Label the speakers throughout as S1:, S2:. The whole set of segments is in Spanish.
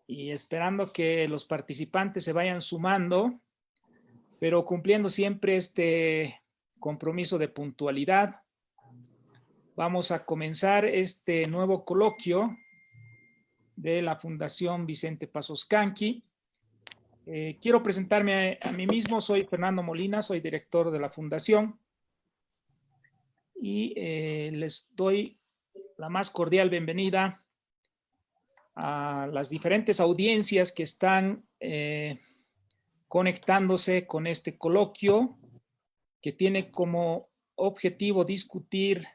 S1: y esperando que los participantes se vayan sumando, pero cumpliendo siempre este compromiso de puntualidad. Vamos a comenzar este nuevo coloquio de la Fundación Vicente Passos Canqui. Quiero presentarme a mí mismo. Soy Fernando Molina, soy director de la Fundación y les doy la más cordial bienvenida a las diferentes audiencias que están conectándose con este coloquio que tiene como objetivo discutir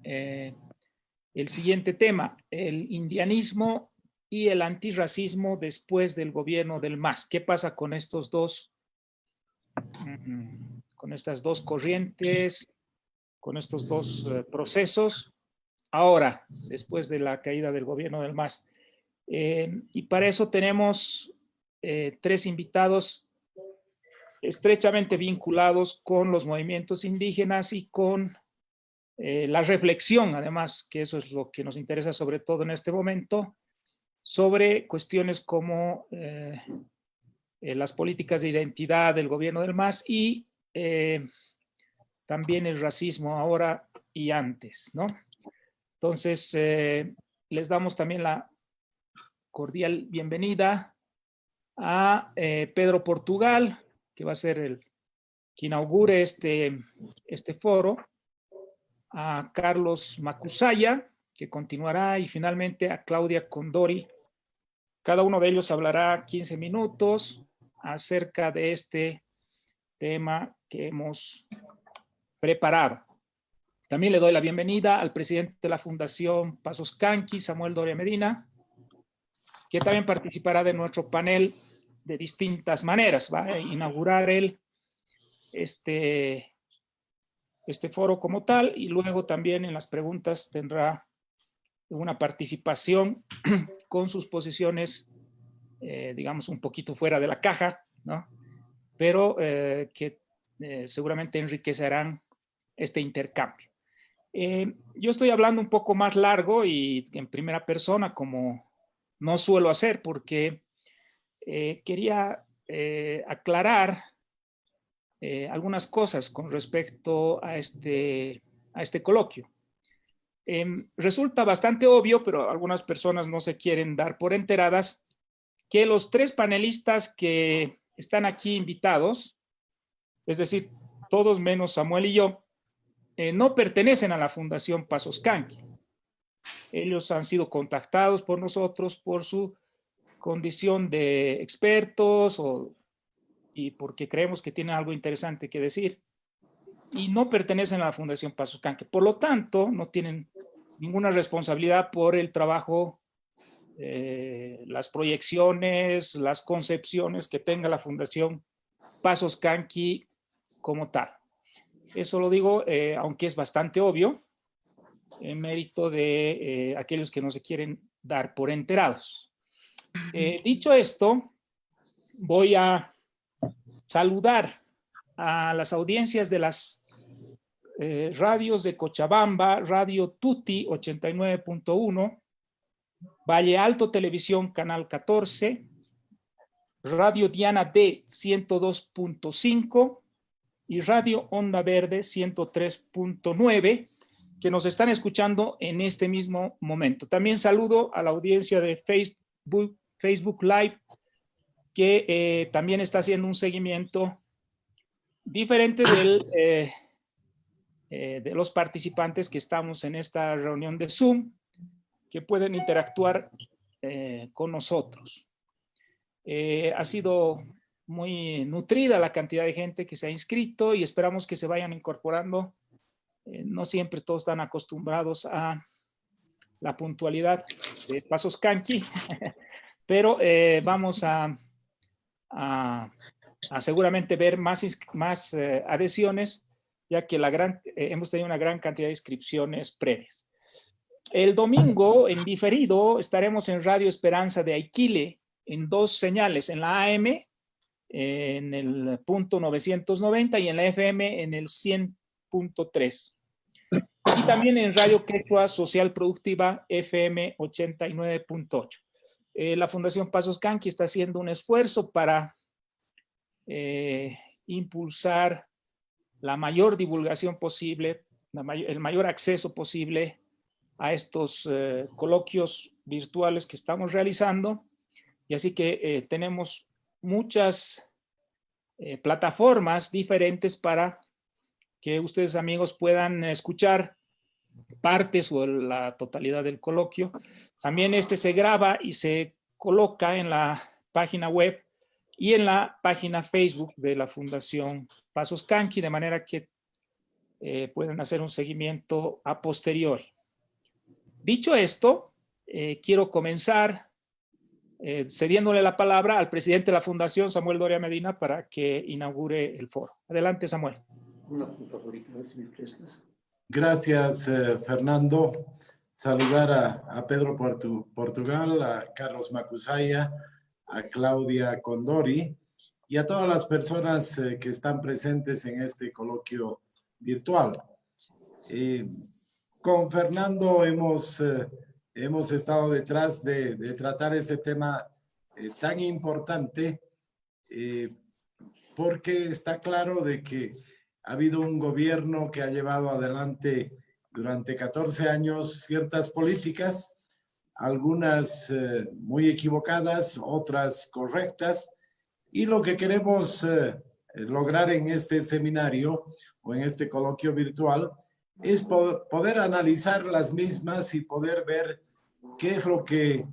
S1: el siguiente tema: el indianismo y el antirracismo después del gobierno del MAS. ¿Qué pasa con estos dos, con estas dos corrientes, con estos dos procesos ahora, después de la caída del gobierno del MAS? Y para eso tenemos tres invitados estrechamente vinculados con los movimientos indígenas y con la reflexión, además, que eso es lo que nos interesa sobre todo en este momento, sobre cuestiones como las políticas de identidad del gobierno del MAS y también el racismo ahora y antes, ¿no? Entonces, les damos también la cordial bienvenida a Pedro Portugal, que va a ser el que inaugure este foro, a Carlos Macusaya, que continuará, y finalmente a Claudia Condori. Cada uno de ellos hablará 15 minutos acerca de este tema que hemos preparado. También le doy la bienvenida al presidente de la Fundación Passos Canqui, Samuel Doria Medina, que también participará de nuestro panel de distintas maneras. Va a inaugurar él este foro como tal, y luego también en las preguntas tendrá una participación con sus posiciones, digamos, un poquito fuera de la caja, ¿no? Pero que seguramente enriquecerán este intercambio. Yo estoy hablando un poco más largo y en primera persona, como no suelo hacer, porque quería aclarar algunas cosas con respecto a este coloquio. Resulta bastante obvio, pero algunas personas no se quieren dar por enteradas, que los tres panelistas que están aquí invitados, es decir, todos menos Samuel y yo, no pertenecen a la Fundación Passos Canqui. Ellos han sido contactados por nosotros por su condición de expertos y porque creemos que tienen algo interesante que decir, y no pertenecen a la Fundación Passos Canqui. Por lo tanto, no tienen ninguna responsabilidad por el trabajo, las proyecciones, las concepciones que tenga la Fundación Passos Canqui como tal. Eso lo digo, aunque es bastante obvio, en mérito de aquellos que no se quieren dar por enterados. Dicho esto, voy a saludar a las audiencias de las radios de Cochabamba, Radio Tuti 89.1, Valle Alto Televisión Canal 14, Radio Diana D 102.5 y Radio Onda Verde 103.9, que nos están escuchando en este mismo momento. También saludo a la audiencia de Facebook Live, que también está haciendo un seguimiento diferente de los participantes que estamos en esta reunión de Zoom, que pueden interactuar con nosotros. Ha sido muy nutrida la cantidad de gente que se ha inscrito y esperamos que se vayan incorporando. No siempre todos están acostumbrados a la puntualidad de Passos Canqui, pero vamos a seguramente ver más adhesiones, ya que hemos tenido una gran cantidad de inscripciones previas. El domingo, en diferido, estaremos en Radio Esperanza de Aiquile, en dos señales, en la AM, en el punto 990, y en la FM, en el 100.3. Y también en Radio Quechua Social Productiva, FM 89.8. La Fundación Pasos Canqui está haciendo un esfuerzo para impulsar la mayor divulgación posible, el mayor acceso posible a estos coloquios virtuales que estamos realizando. Y así que tenemos muchas plataformas diferentes para que ustedes, amigos, puedan escuchar partes o la totalidad del coloquio. También este se graba y se coloca en la página web y en la página Facebook de la Fundación Pasos Canqui, de manera que pueden hacer un seguimiento a posteriori. Dicho esto, quiero comenzar cediéndole la palabra al presidente de la Fundación, Samuel Doria Medina, para que inaugure el foro. Adelante, Samuel.
S2: Una punta favorita, a ver si me prestas.
S3: Gracias, Fernando. Saludar a Pedro Portugal, a Carlos Macusaya, a Claudia Condori y a todas las personas que están presentes en este coloquio virtual. Con Fernando hemos estado detrás de tratar este tema tan importante porque está claro de que ha habido un gobierno que ha llevado adelante durante 14 años ciertas políticas, algunas muy equivocadas, otras correctas, y lo que queremos lograr en este seminario o en este coloquio virtual es poder analizar las mismas y poder ver qué es lo que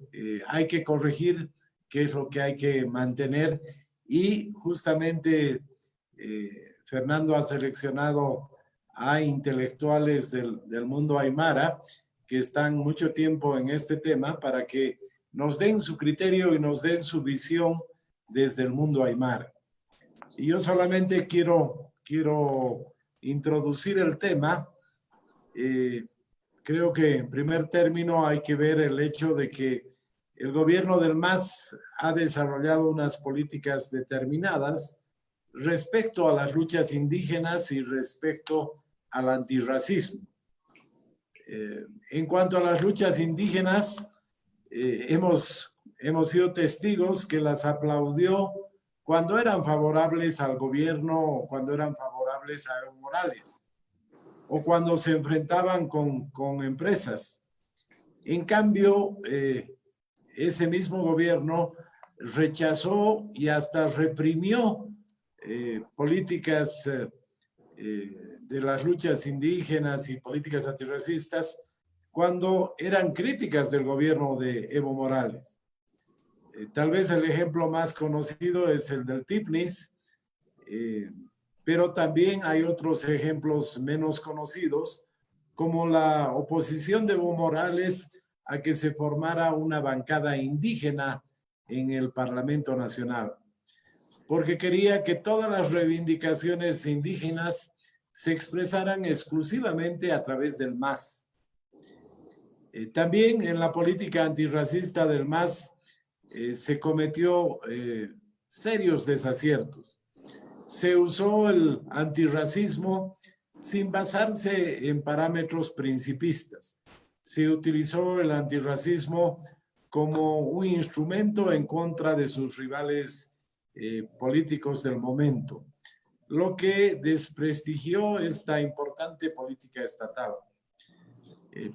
S3: hay que corregir, qué es lo que hay que mantener, y justamente Fernando ha seleccionado a intelectuales del mundo aymara que están mucho tiempo en este tema para que nos den su criterio y nos den su visión desde el mundo aymara. Y yo solamente quiero introducir el tema. Creo que en primer término hay que ver el hecho de que el gobierno del MAS ha desarrollado unas políticas determinadas respecto a las luchas indígenas y respecto al antirracismo. En cuanto a las luchas indígenas, hemos sido testigos que las aplaudió cuando eran favorables al gobierno o cuando eran favorables a Evo Morales o cuando se enfrentaban con empresas. En cambio, ese mismo gobierno rechazó y hasta reprimió políticas de las luchas indígenas y políticas antirracistas cuando eran críticas del gobierno de Evo Morales. Tal vez el ejemplo más conocido es el del TIPNIS, pero también hay otros ejemplos menos conocidos, como la oposición de Evo Morales a que se formara una bancada indígena en el Parlamento Nacional, porque quería que todas las reivindicaciones indígenas se expresaran exclusivamente a través del MAS. También en la política antirracista del MAS se cometió serios desaciertos. Se usó el antirracismo sin basarse en parámetros principistas. Se utilizó el antirracismo como un instrumento en contra de sus rivales políticos del momento, lo que desprestigió esta importante política estatal.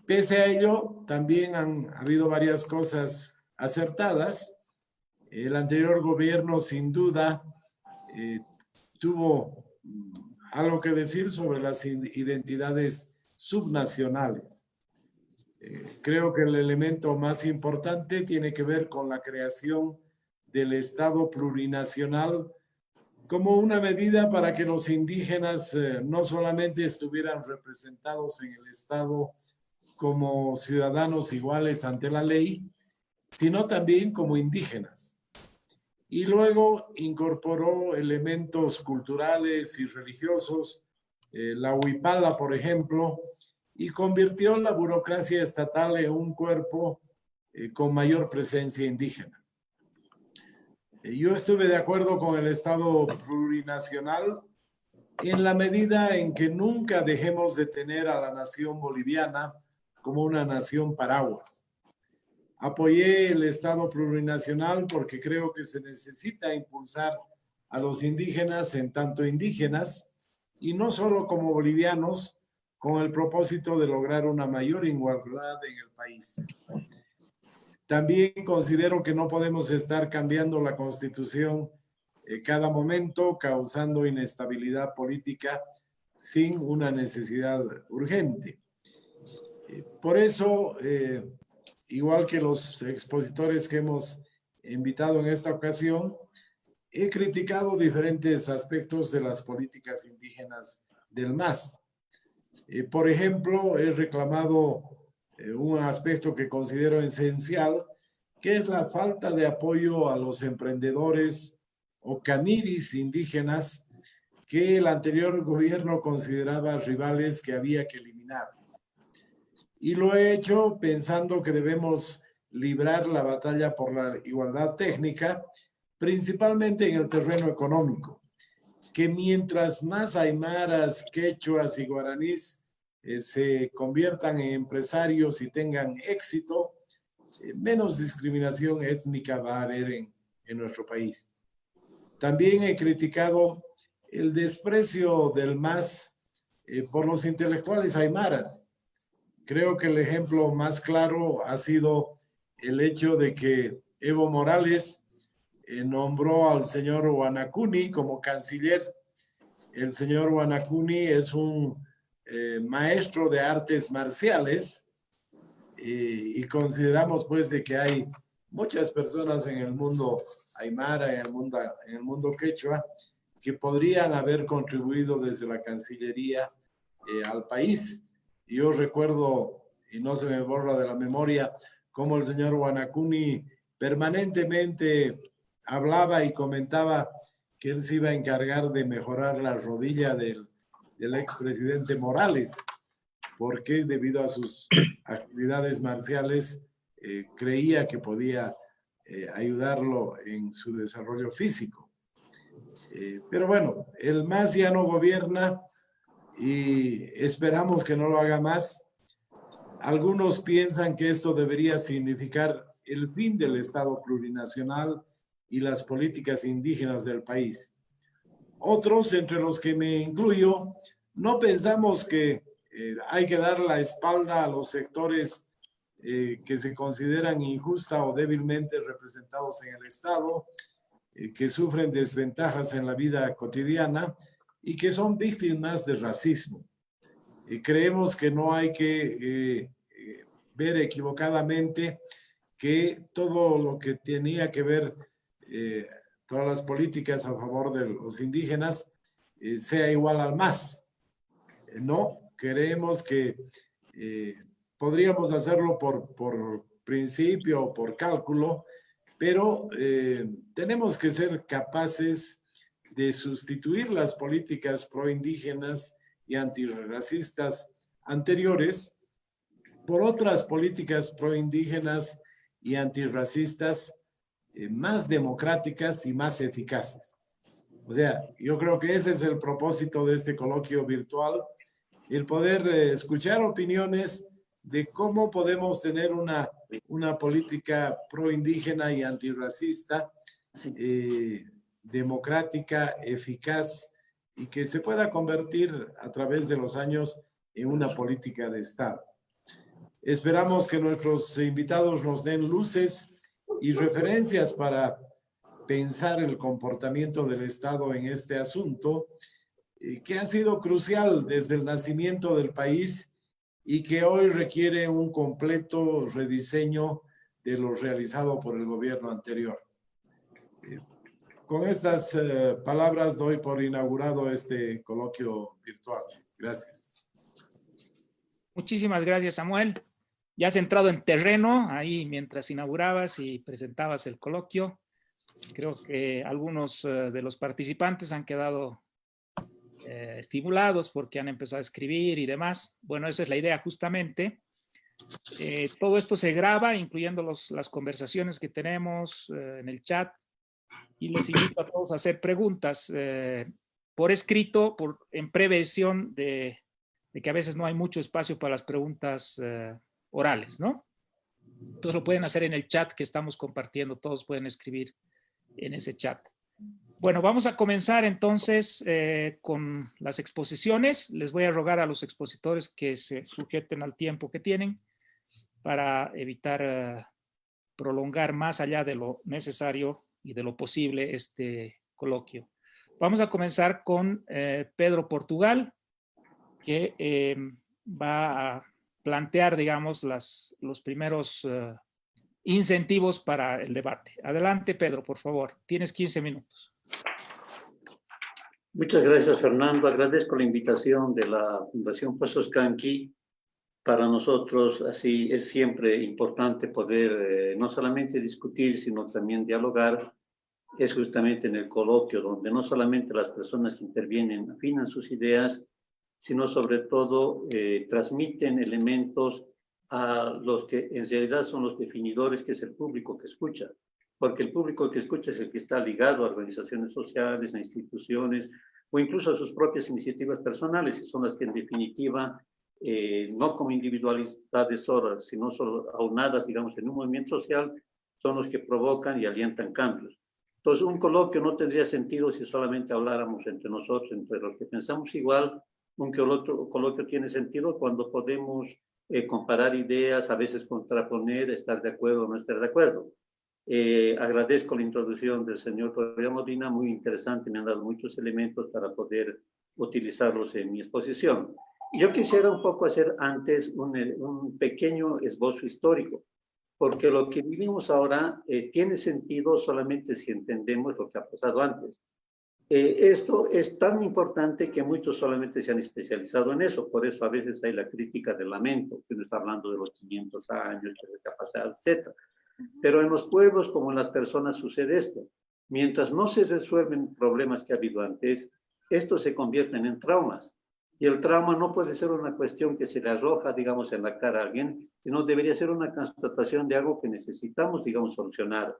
S3: Pese a ello, también han habido varias cosas acertadas. El anterior gobierno, sin duda, tuvo algo que decir sobre las identidades subnacionales. Creo que el elemento más importante tiene que ver con la creación del Estado plurinacional como una medida para que los indígenas no solamente estuvieran representados en el Estado como ciudadanos iguales ante la ley, sino también como indígenas. Y luego incorporó elementos culturales y religiosos, la huipala, por ejemplo, y convirtió la burocracia estatal en un cuerpo con mayor presencia indígena. Yo estuve de acuerdo con el Estado plurinacional en la medida en que nunca dejemos de tener a la nación boliviana como una nación paraguas. Apoyé el Estado plurinacional porque creo que se necesita impulsar a los indígenas en tanto indígenas y no solo como bolivianos, con el propósito de lograr una mayor igualdad en el país. También considero que no podemos estar cambiando la Constitución cada momento, causando inestabilidad política sin una necesidad urgente. Por eso, igual que los expositores que hemos invitado en esta ocasión, he criticado diferentes aspectos de las políticas indígenas del MAS. Por ejemplo, he reclamado un aspecto que considero esencial, que es la falta de apoyo a los emprendedores o caniris indígenas que el anterior gobierno consideraba rivales que había que eliminar. Y lo he hecho pensando que debemos librar la batalla por la igualdad técnica, principalmente en el terreno económico, que mientras más aymaras, quechuas y guaraníes se conviertan en empresarios y tengan éxito, menos discriminación étnica va a haber en nuestro país. También he criticado el desprecio del MAS por los intelectuales aymaras. Creo que el ejemplo más claro ha sido el hecho de que Evo Morales nombró al señor Huanacuni como canciller. El señor Huanacuni es un maestro de artes marciales y consideramos pues de que hay muchas personas en el mundo aymara, en el mundo quechua, que podrían haber contribuido desde la Cancillería al país. Y yo recuerdo, y no se me borra de la memoria, cómo el señor Huanacuni permanentemente hablaba y comentaba que él se iba a encargar de mejorar la rodilla del expresidente Morales, porque debido a sus actividades marciales creía que podía ayudarlo en su desarrollo físico. Pero bueno, el MAS ya no gobierna y esperamos que no lo haga más. Algunos piensan que esto debería significar el fin del Estado plurinacional y las políticas indígenas del país. Otros, entre los que me incluyo, no pensamos que hay que dar la espalda a los sectores que se consideran injusta o débilmente representados en el Estado, que sufren desventajas en la vida cotidiana y que son víctimas de racismo. Creemos que no hay que ver equivocadamente que todo lo que tenía que ver, todas las políticas a favor de los indígenas, sea igual al MAS. No, creemos que podríamos hacerlo por principio o por cálculo, pero tenemos que ser capaces de sustituir las políticas proindígenas y antirracistas anteriores por otras políticas proindígenas y antirracistas más democráticas y más eficaces. O sea, yo creo que ese es el propósito de este coloquio virtual, el poder escuchar opiniones de cómo podemos tener una política proindígena y antirracista, democrática, eficaz y que se pueda convertir a través de los años en una política de Estado. Esperamos que nuestros invitados nos den luces y referencias para pensar el comportamiento del Estado en este asunto, que ha sido crucial desde el nacimiento del país y que hoy requiere un completo rediseño de lo realizado por el gobierno anterior. Con estas palabras doy por inaugurado este coloquio virtual. Gracias.
S1: Muchísimas gracias, Samuel. Ya has entrado en terreno ahí mientras inaugurabas y presentabas el coloquio. Creo que algunos de los participantes han quedado estimulados porque han empezado a escribir y demás. Bueno, esa es la idea justamente. Todo esto se graba, incluyendo las conversaciones que tenemos en el chat, y les invito a todos a hacer preguntas por escrito, en prevención de que a veces no hay mucho espacio para las preguntas orales, ¿no? Entonces lo pueden hacer en el chat que estamos compartiendo. Todos pueden escribir en ese chat. Bueno, vamos a comenzar entonces con las exposiciones. Les voy a rogar a los expositores que se sujeten al tiempo que tienen para evitar prolongar más allá de lo necesario y de lo posible este coloquio. Vamos a comenzar con Pedro Portugal, que va a plantear, digamos, los primeros incentivos para el debate. Adelante, Pedro, por favor. Tienes 15 minutos.
S2: Muchas gracias, Fernando. Agradezco la invitación de la Fundación Pasos Canqui. Para nosotros, así es siempre importante poder no solamente discutir, sino también dialogar. Es justamente en el coloquio donde no solamente las personas que intervienen afinan sus ideas, sino sobre todo transmiten elementos a los que en realidad son los definidores, que es el público que escucha. Porque el público que escucha es el que está ligado a organizaciones sociales, a instituciones, o incluso a sus propias iniciativas personales, y son las que en definitiva, no como individualidades solas, sino solo aunadas, digamos, en un movimiento social, son los que provocan y alientan cambios. Entonces, un coloquio no tendría sentido si solamente habláramos entre nosotros, entre los que pensamos igual. Un coloquio tiene sentido cuando podemos comparar ideas, a veces contraponer, estar de acuerdo o no estar de acuerdo. Agradezco la introducción del señor Torreón Modina, muy interesante, me han dado muchos elementos para poder utilizarlos en mi exposición. Yo quisiera un poco hacer antes un pequeño esbozo histórico, porque lo que vivimos ahora tiene sentido solamente si entendemos lo que ha pasado antes. Esto es tan importante que muchos solamente se han especializado en eso, por eso a veces hay la crítica del lamento, que uno está hablando de los 500 años, de lo que ha pasado, etc. Pero en los pueblos, como en las personas, sucede esto. Mientras no se resuelven problemas que ha habido antes, estos se convierten en traumas. Y el trauma no puede ser una cuestión que se le arroja, digamos, en la cara a alguien, sino debería ser una constatación de algo que necesitamos, digamos, solucionar.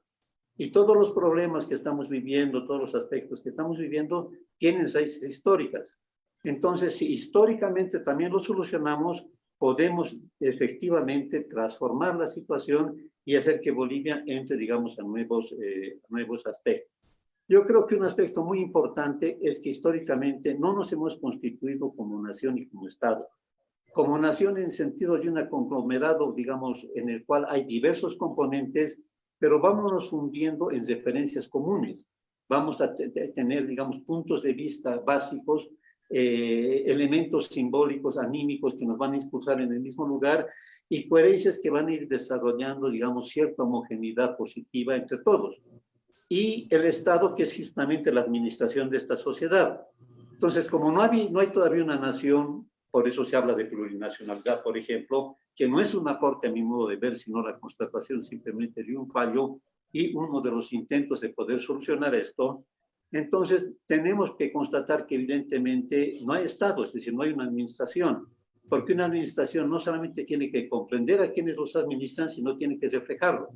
S2: Y todos los problemas que estamos viviendo, todos los aspectos que estamos viviendo, tienen raíces históricas. Entonces, si históricamente también lo solucionamos, podemos efectivamente transformar la situación y hacer que Bolivia entre, digamos, a nuevos aspectos. Yo creo que un aspecto muy importante es que históricamente no nos hemos constituido como nación y como Estado. Como nación en sentido de un conglomerado, digamos, en el cual hay diversos componentes, pero vámonos fundiendo en referencias comunes. Vamos a tener, digamos, puntos de vista básicos, elementos simbólicos, anímicos que nos van a impulsar en el mismo lugar y coherencias que van a ir desarrollando, digamos, cierta homogeneidad positiva entre todos. Y el Estado, que es justamente la administración de esta sociedad. Entonces, como no hay todavía una nación, por eso se habla de plurinacionalidad, por ejemplo, que no es un aporte a mi modo de ver, sino la constatación simplemente de un fallo y uno de los intentos de poder solucionar esto. Entonces, tenemos que constatar que evidentemente no hay Estado, es decir, no hay una administración, porque una administración no solamente tiene que comprender a quienes los administran, sino tiene que reflejarlo.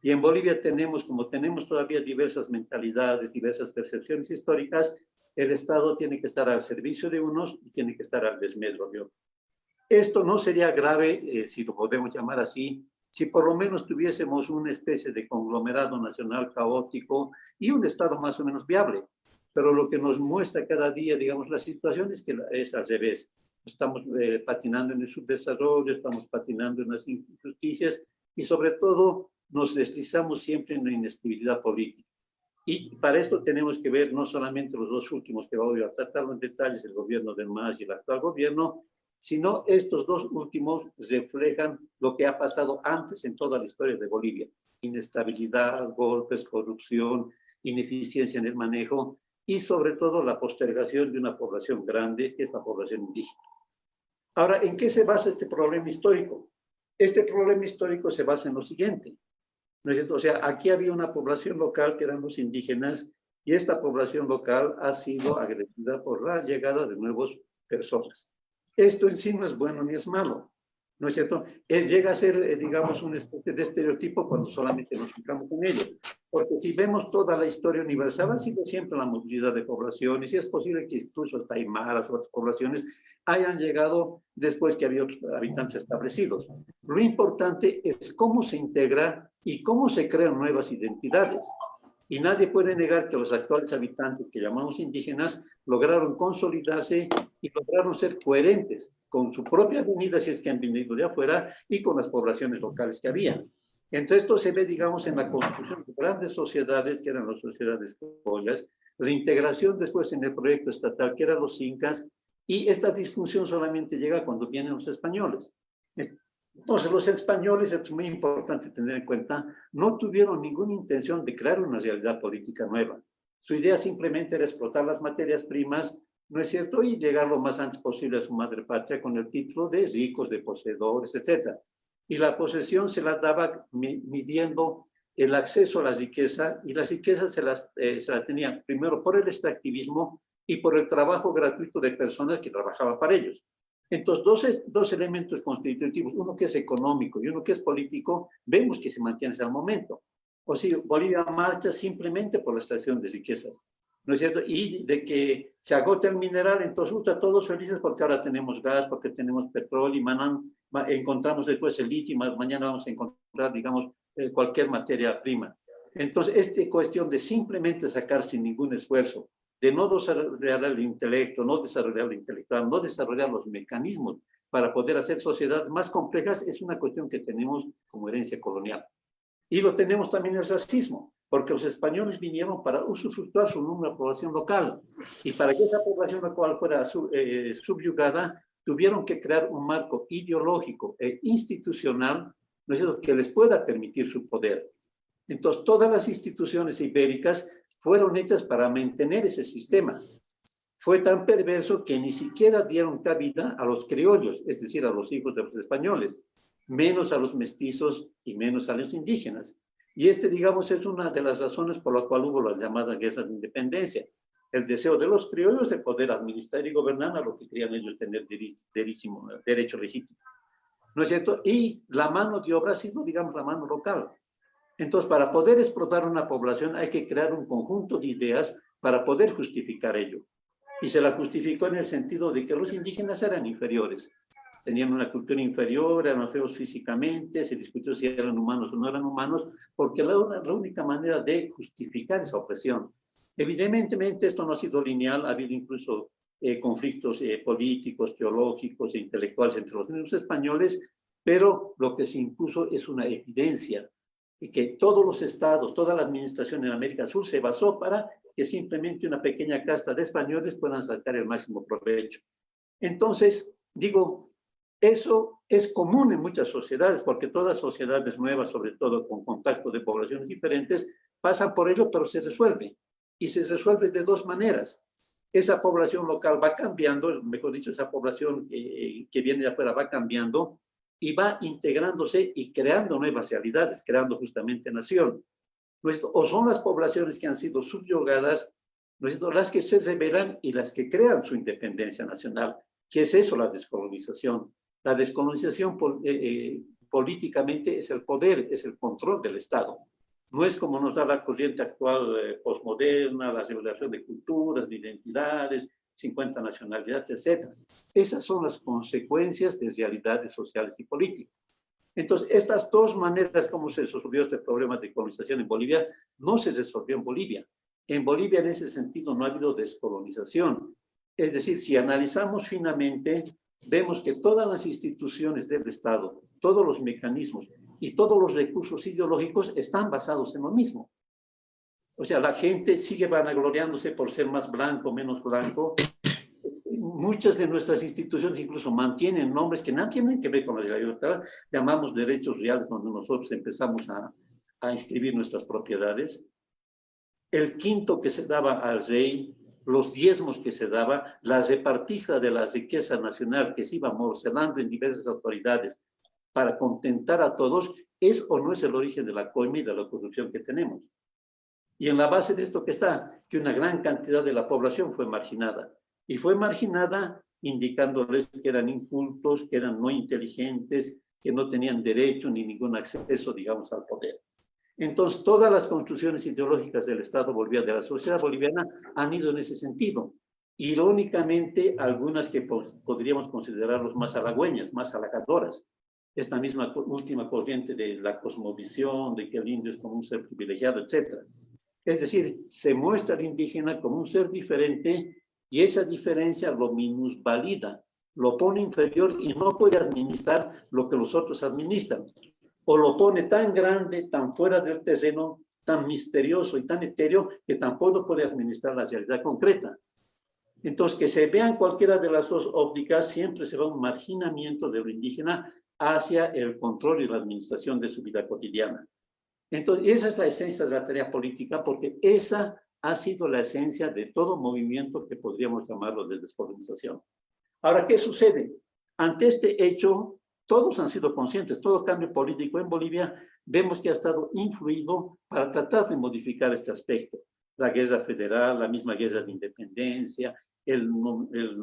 S2: Y en Bolivia como tenemos todavía diversas mentalidades, diversas percepciones históricas, el Estado tiene que estar al servicio de unos y tiene que estar al desmedro de otros. Esto no sería grave, si lo podemos llamar así, si por lo menos tuviésemos una especie de conglomerado nacional caótico y un Estado más o menos viable. Pero lo que nos muestra cada día, digamos, la situación es que es al revés. Estamos patinando en el subdesarrollo, estamos patinando en las injusticias y sobre todo nos deslizamos siempre en la inestabilidad política. Y para esto tenemos que ver no solamente los dos últimos que voy a tratar en detalles, el gobierno del MAS y el actual gobierno, sino estos dos últimos reflejan lo que ha pasado antes en toda la historia de Bolivia. Inestabilidad, golpes, corrupción, ineficiencia en el manejo y sobre todo la postergación de una población grande, que es la población indígena. Ahora, ¿en qué se basa este problema histórico? Este problema histórico se basa en lo siguiente, ¿no es cierto? O sea, aquí había una población local que eran los indígenas y esta población local ha sido agredida por la llegada de nuevas personas. Esto en sí no es bueno ni es malo, ¿no es cierto? Llega a ser, digamos, una especie de estereotipo cuando solamente nos fijamos en ello. Porque si vemos toda la historia universal, ha sido siempre la movilidad de poblaciones, y es posible que incluso hasta aymaras o otras poblaciones hayan llegado después que había otros habitantes establecidos. Lo importante es cómo se integra y cómo se crean nuevas identidades. Y nadie puede negar que los actuales habitantes, que llamamos indígenas, lograron consolidarse y lograron ser coherentes con su propia venida, si es que han venido de afuera, y con las poblaciones locales que había. Entonces, esto se ve, digamos, en la construcción de grandes sociedades, que eran las sociedades criollas, la integración después en el proyecto estatal, que eran los incas, y esta disfunción solamente llega cuando vienen los españoles. Entonces, los españoles, es muy importante tener en cuenta, no tuvieron ninguna intención de crear una realidad política nueva. Su idea simplemente era explotar las materias primas, ¿no es cierto?, y llegar lo más antes posible a su madre patria con el título de ricos, de poseedores, etc. Y la posesión se la daba midiendo el acceso a la riqueza, y las riquezas se las tenían primero por el extractivismo y por el trabajo gratuito de personas que trabajaban para ellos. Entonces, dos elementos constitutivos, uno que es económico y uno que es político, vemos que se mantiene hasta el momento. O sea, Bolivia marcha simplemente por la extracción de riquezas, ¿no es cierto? Y de que se agota el mineral, entonces todos felices porque ahora tenemos gas, porque tenemos petróleo, y encontramos después el litio, mañana vamos a encontrar, digamos, cualquier materia prima. Entonces, esta cuestión de simplemente sacar sin ningún esfuerzo, de no desarrollar el intelecto, no desarrollar lo intelectual, no desarrollar los mecanismos para poder hacer sociedades más complejas, es una cuestión que tenemos como herencia colonial. Y lo tenemos también el racismo, porque los españoles vinieron para usufructuar su número de población local, y para que esa población local fuera subyugada, tuvieron que crear un marco ideológico e institucional, ¿no es cierto?, que les pueda permitir su poder. Entonces, todas las instituciones ibéricas fueron hechas para mantener ese sistema. Fue tan perverso que ni siquiera dieron cabida a los criollos, es decir, a los hijos de los españoles, menos a los mestizos y menos a los indígenas. Y digamos, es una de las razones por la cual hubo las llamadas guerras de independencia. El deseo de los criollos de poder administrar y gobernar a lo que creían ellos tener derecho legítimo. ¿No es cierto? Y la mano de obra ha sido, digamos, la mano local. Entonces, para poder explotar una población hay que crear un conjunto de ideas para poder justificar ello. Y se la justificó en el sentido de que los indígenas eran inferiores. Tenían una cultura inferior, eran feos físicamente, se discutió si eran humanos o no eran humanos, porque la única manera de justificar esa opresión. Evidentemente, esto no ha sido lineal, ha habido incluso conflictos políticos, teológicos e intelectuales entre los mismos españoles, pero lo que se impuso es una evidencia, y que todos los estados, toda la administración en América Sur se basó para que simplemente una pequeña casta de españoles puedan sacar el máximo provecho. Entonces, digo, eso es común en muchas sociedades, porque todas sociedades nuevas, sobre todo con contacto de poblaciones diferentes, pasan por ello, pero se resuelve. Y se resuelve de dos maneras. Esa población local va cambiando, mejor dicho, esa población que viene de afuera va cambiando, y va integrándose y creando nuevas realidades, creando justamente nación. O son las poblaciones que han sido subyugadas, las que se rebelan y las que crean su independencia nacional. ¿Qué es eso, la descolonización? La descolonización políticamente es el poder, es el control del Estado. No es como nos da la corriente actual postmoderna, la revelación de culturas, de identidades, 50 nacionalidades, etc. Esas son las consecuencias de realidades sociales y políticas. Entonces, estas dos maneras como se resolvió este problema de colonización en Bolivia, no se resolvió en Bolivia. En Bolivia, en ese sentido, no ha habido descolonización. Es decir, si analizamos finamente, vemos que todas las instituciones del Estado, todos los mecanismos y todos los recursos ideológicos están basados en lo mismo. O sea, la gente sigue vanagloriándose por ser más blanco, menos blanco. Muchas de nuestras instituciones incluso mantienen nombres que no tienen que ver con la libertad. Llamamos derechos reales, donde nosotros empezamos a inscribir nuestras propiedades. El quinto que se daba al rey, los diezmos que se daba, la repartija de la riqueza nacional que se iba morcelando en diversas autoridades para contentar a todos, ¿es o no es el origen de la coima y de la corrupción que tenemos? Y en la base de esto que está, que una gran cantidad de la población fue marginada. Y fue marginada indicándoles que eran incultos, que eran no inteligentes, que no tenían derecho ni ningún acceso, digamos, al poder. Entonces, todas las construcciones ideológicas del Estado boliviano, de la sociedad boliviana, han ido en ese sentido. Irónicamente, algunas que podríamos considerarlos más halagüeñas, más halagadoras. Esta misma última corriente de la cosmovisión, de que el indio es como un ser privilegiado, etc. Es decir, se muestra al indígena como un ser diferente y esa diferencia lo minusvalida, lo pone inferior y no puede administrar lo que los otros administran. O lo pone tan grande, tan fuera del terreno, tan misterioso y tan etéreo que tampoco puede administrar la realidad concreta. Entonces, que se vean cualquiera de las dos ópticas, siempre se va un marginamiento de lo indígena hacia el control y la administración de su vida cotidiana. Entonces, esa es la esencia de la tarea política, porque esa ha sido la esencia de todo movimiento que podríamos llamarlo de descolonización. Ahora, ¿qué sucede? Ante este hecho, todos han sido conscientes, todo cambio político en Bolivia, vemos que ha estado influido para tratar de modificar este aspecto. La guerra federal, la misma guerra de independencia, el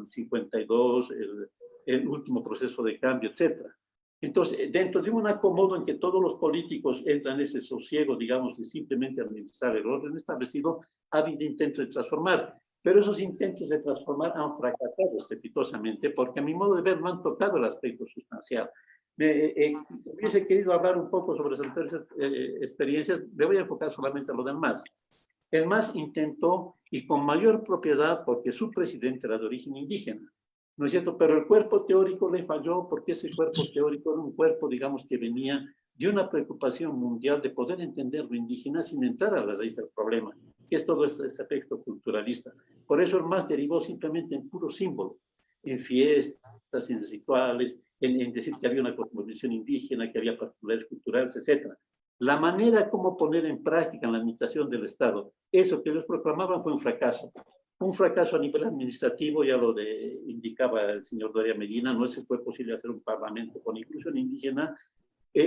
S2: 52, el último proceso de cambio, etc. Entonces, dentro de un acomodo en que todos los políticos entran en ese sosiego, digamos, de simplemente administrar el orden establecido, ha habido intentos de transformar. Pero esos intentos de transformar han fracasado estrepitosamente porque a mi modo de ver no han tocado el aspecto sustancial. Hubiese querido hablar un poco sobre esas anteriores experiencias, me voy a enfocar solamente a lo del MAS. El MAS intentó, y con mayor propiedad, porque su presidente era de origen indígena, ¿no es cierto? Pero el cuerpo teórico le falló porque ese cuerpo teórico era un cuerpo, digamos, que venía de una preocupación mundial de poder entender lo indígena sin entrar a la raíz del problema, que es todo ese aspecto culturalista. Por eso el MAS derivó simplemente en puro símbolo, en fiestas, en rituales, en decir que había una cosmovisión indígena, que había particularidades culturales, etc. La manera como poner en práctica en la administración del Estado eso que ellos proclamaban fue un fracaso. Un fracaso a nivel administrativo, ya lo indicaba el señor Doria Medina, no se fue posible hacer un parlamento con inclusión indígena.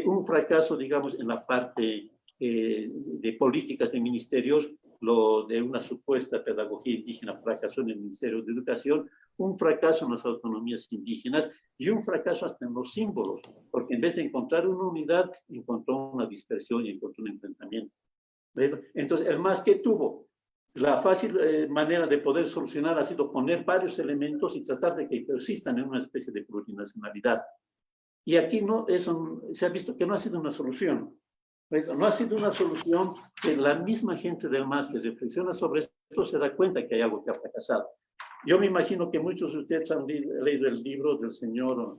S2: Un fracaso, digamos, en la parte de políticas de ministerios, lo de una supuesta pedagogía indígena fracasó en el Ministerio de Educación, un fracaso en las autonomías indígenas y un fracaso hasta en los símbolos, porque en vez de encontrar una unidad, encontró una dispersión y encontró un enfrentamiento. Entonces, el MAS que tuvo, la fácil manera de poder solucionar ha sido poner varios elementos y tratar de que persistan en una especie de plurinacionalidad. Y aquí no, eso se ha visto que no ha sido una solución. No ha sido una solución que la misma gente del MAS que reflexiona sobre esto se da cuenta que hay algo que ha fracasado. Yo me imagino que muchos de ustedes han leído el libro del señor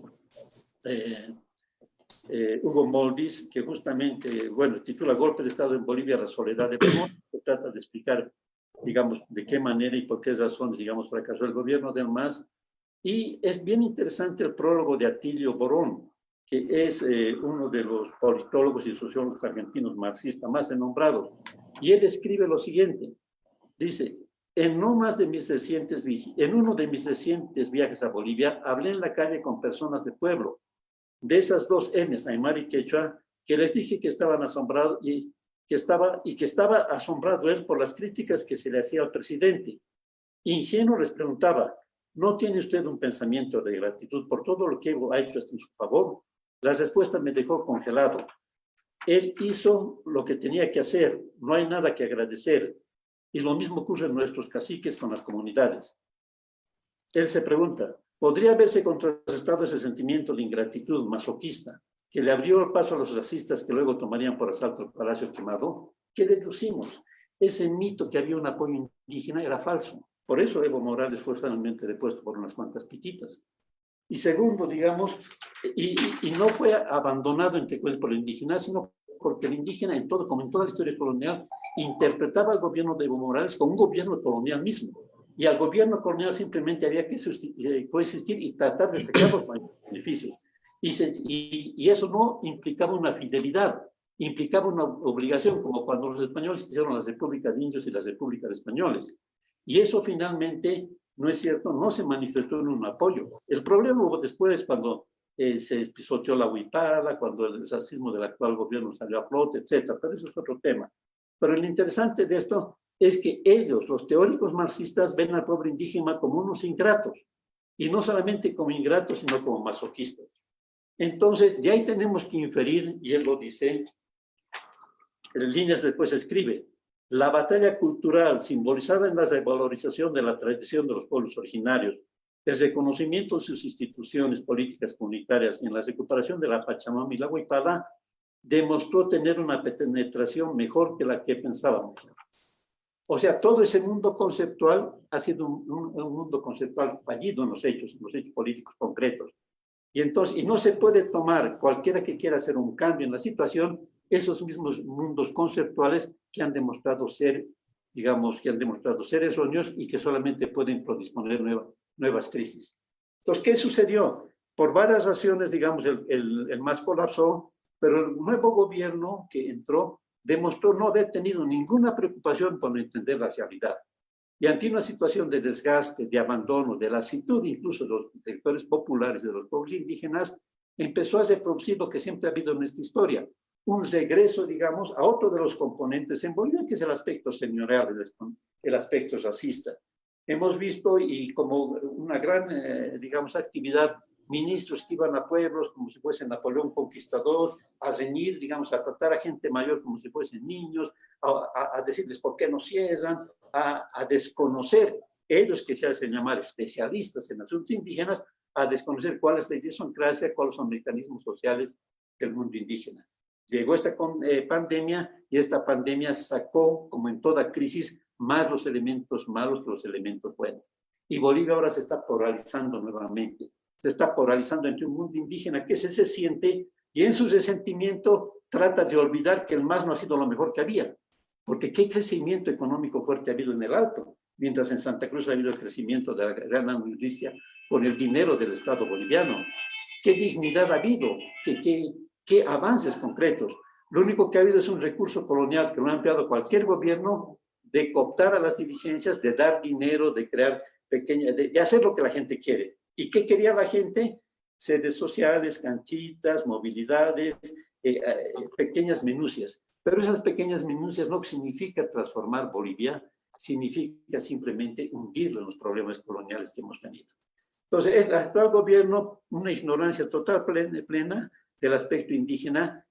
S2: Hugo Moldis, que justamente, bueno, titula Golpe de Estado en Bolivia, la soledad de Belmont, que trata de explicar, digamos, de qué manera y por qué razones, digamos, fracasó el gobierno del MAS. Y es bien interesante el prólogo de Atilio Borón, que es uno de los politólogos y sociólogos argentinos marxistas más renombrados. Y él escribe lo siguiente, dice, en uno de mis recientes viajes a Bolivia, hablé en la calle con personas de pueblo, de esas dos N's, Aymara y Quechua, que les dije que estaban asombrados y que estaba asombrado él por las críticas que se le hacía al presidente. Ingenuo les preguntaba, ¿no tiene usted un pensamiento de gratitud por todo lo que ha hecho en su favor? La respuesta me dejó congelado. Él hizo lo que tenía que hacer, no hay nada que agradecer. Y lo mismo ocurre en nuestros caciques con las comunidades. Él se pregunta, ¿podría haberse contrarrestado ese sentimiento de ingratitud masoquista que le abrió el paso a los racistas que luego tomarían por asalto el Palacio Quemado? ¿Qué deducimos? Ese mito que había un apoyo indígena era falso. Por eso Evo Morales fue finalmente depuesto por unas cuantas pititas. Y segundo, digamos, y no fue abandonado en que por el indígena, sino porque el indígena, como en toda la historia colonial, interpretaba al gobierno de Evo Morales como un gobierno colonial mismo. Y al gobierno colonial simplemente había que coexistir y tratar de sacar los beneficios. Y eso no implicaba una fidelidad, implicaba una obligación, como cuando los españoles hicieron la República de Indios y la República de Españoles. Y eso finalmente, no es cierto, no se manifestó en un apoyo. El problema hubo después cuando se pisoteó la huipala, cuando el racismo del actual gobierno salió a flote, etcétera. Pero eso es otro tema. Pero lo interesante de esto es que ellos, los teóricos marxistas, ven al pobre indígena como unos ingratos. Y no solamente como ingratos, sino como masoquistas. Entonces, de ahí tenemos que inferir, y él lo dice, líneas después escribe: la batalla cultural simbolizada en la revalorización de la tradición de los pueblos originarios, el reconocimiento de sus instituciones políticas comunitarias y en la recuperación de la Pachamama y la Huaypala, demostró tener una penetración mejor que la que pensábamos. O sea, todo ese mundo conceptual ha sido un mundo conceptual fallido en los hechos políticos concretos. Y entonces, y no se puede tomar, cualquiera que quiera hacer un cambio en la situación, esos mismos mundos conceptuales que han demostrado ser, digamos, que han demostrado ser erróneos y que solamente pueden predisponer nuevas crisis. Entonces, ¿qué sucedió? Por varias razones, digamos, el MAS colapsó, pero el nuevo gobierno que entró demostró no haber tenido ninguna preocupación por entender la realidad. Y ante una situación de desgaste, de abandono, de lasitud incluso de los sectores populares de los pueblos indígenas, empezó a reproducir lo que siempre ha habido en esta historia, un regreso, digamos, a otro de los componentes en Bolivia, que es el aspecto señorial, el aspecto racista. Hemos visto, y como una gran, digamos, actividad, ministros que iban a pueblos como si fuese Napoleón Conquistador, a reñir, digamos, a tratar a gente mayor como si fuesen niños, a decirles por qué no cierran, a desconocer, ellos que se hacen llamar especialistas en asuntos indígenas, a desconocer cuál es la idiosincrasia, cuáles son los mecanismos sociales del mundo indígena. Llegó esta pandemia y esta pandemia sacó, como en toda crisis, más los elementos malos que los elementos buenos. Y Bolivia ahora se está polarizando nuevamente. Se está polarizando entre un mundo indígena que se siente y en su resentimiento trata de olvidar que el MAS no ha sido lo mejor que había. Porque qué crecimiento económico fuerte ha habido en el Alto, mientras en Santa Cruz ha habido el crecimiento de la gran industria con el dinero del Estado boliviano. Qué dignidad ha habido, qué avances concretos. Lo único que ha habido es un recurso colonial que lo ha empleado cualquier gobierno de cooptar a las dirigencias, de dar dinero, de crear de hacer lo que la gente quiere. ¿Y qué quería la gente? Sedes sociales, canchitas, movilidades, pequeñas minucias. Pero esas pequeñas minucias no significa transformar Bolivia, significa simplemente hundirlo en los problemas coloniales que hemos tenido. Entonces, es el actual gobierno una ignorancia total plena del aspecto indígena,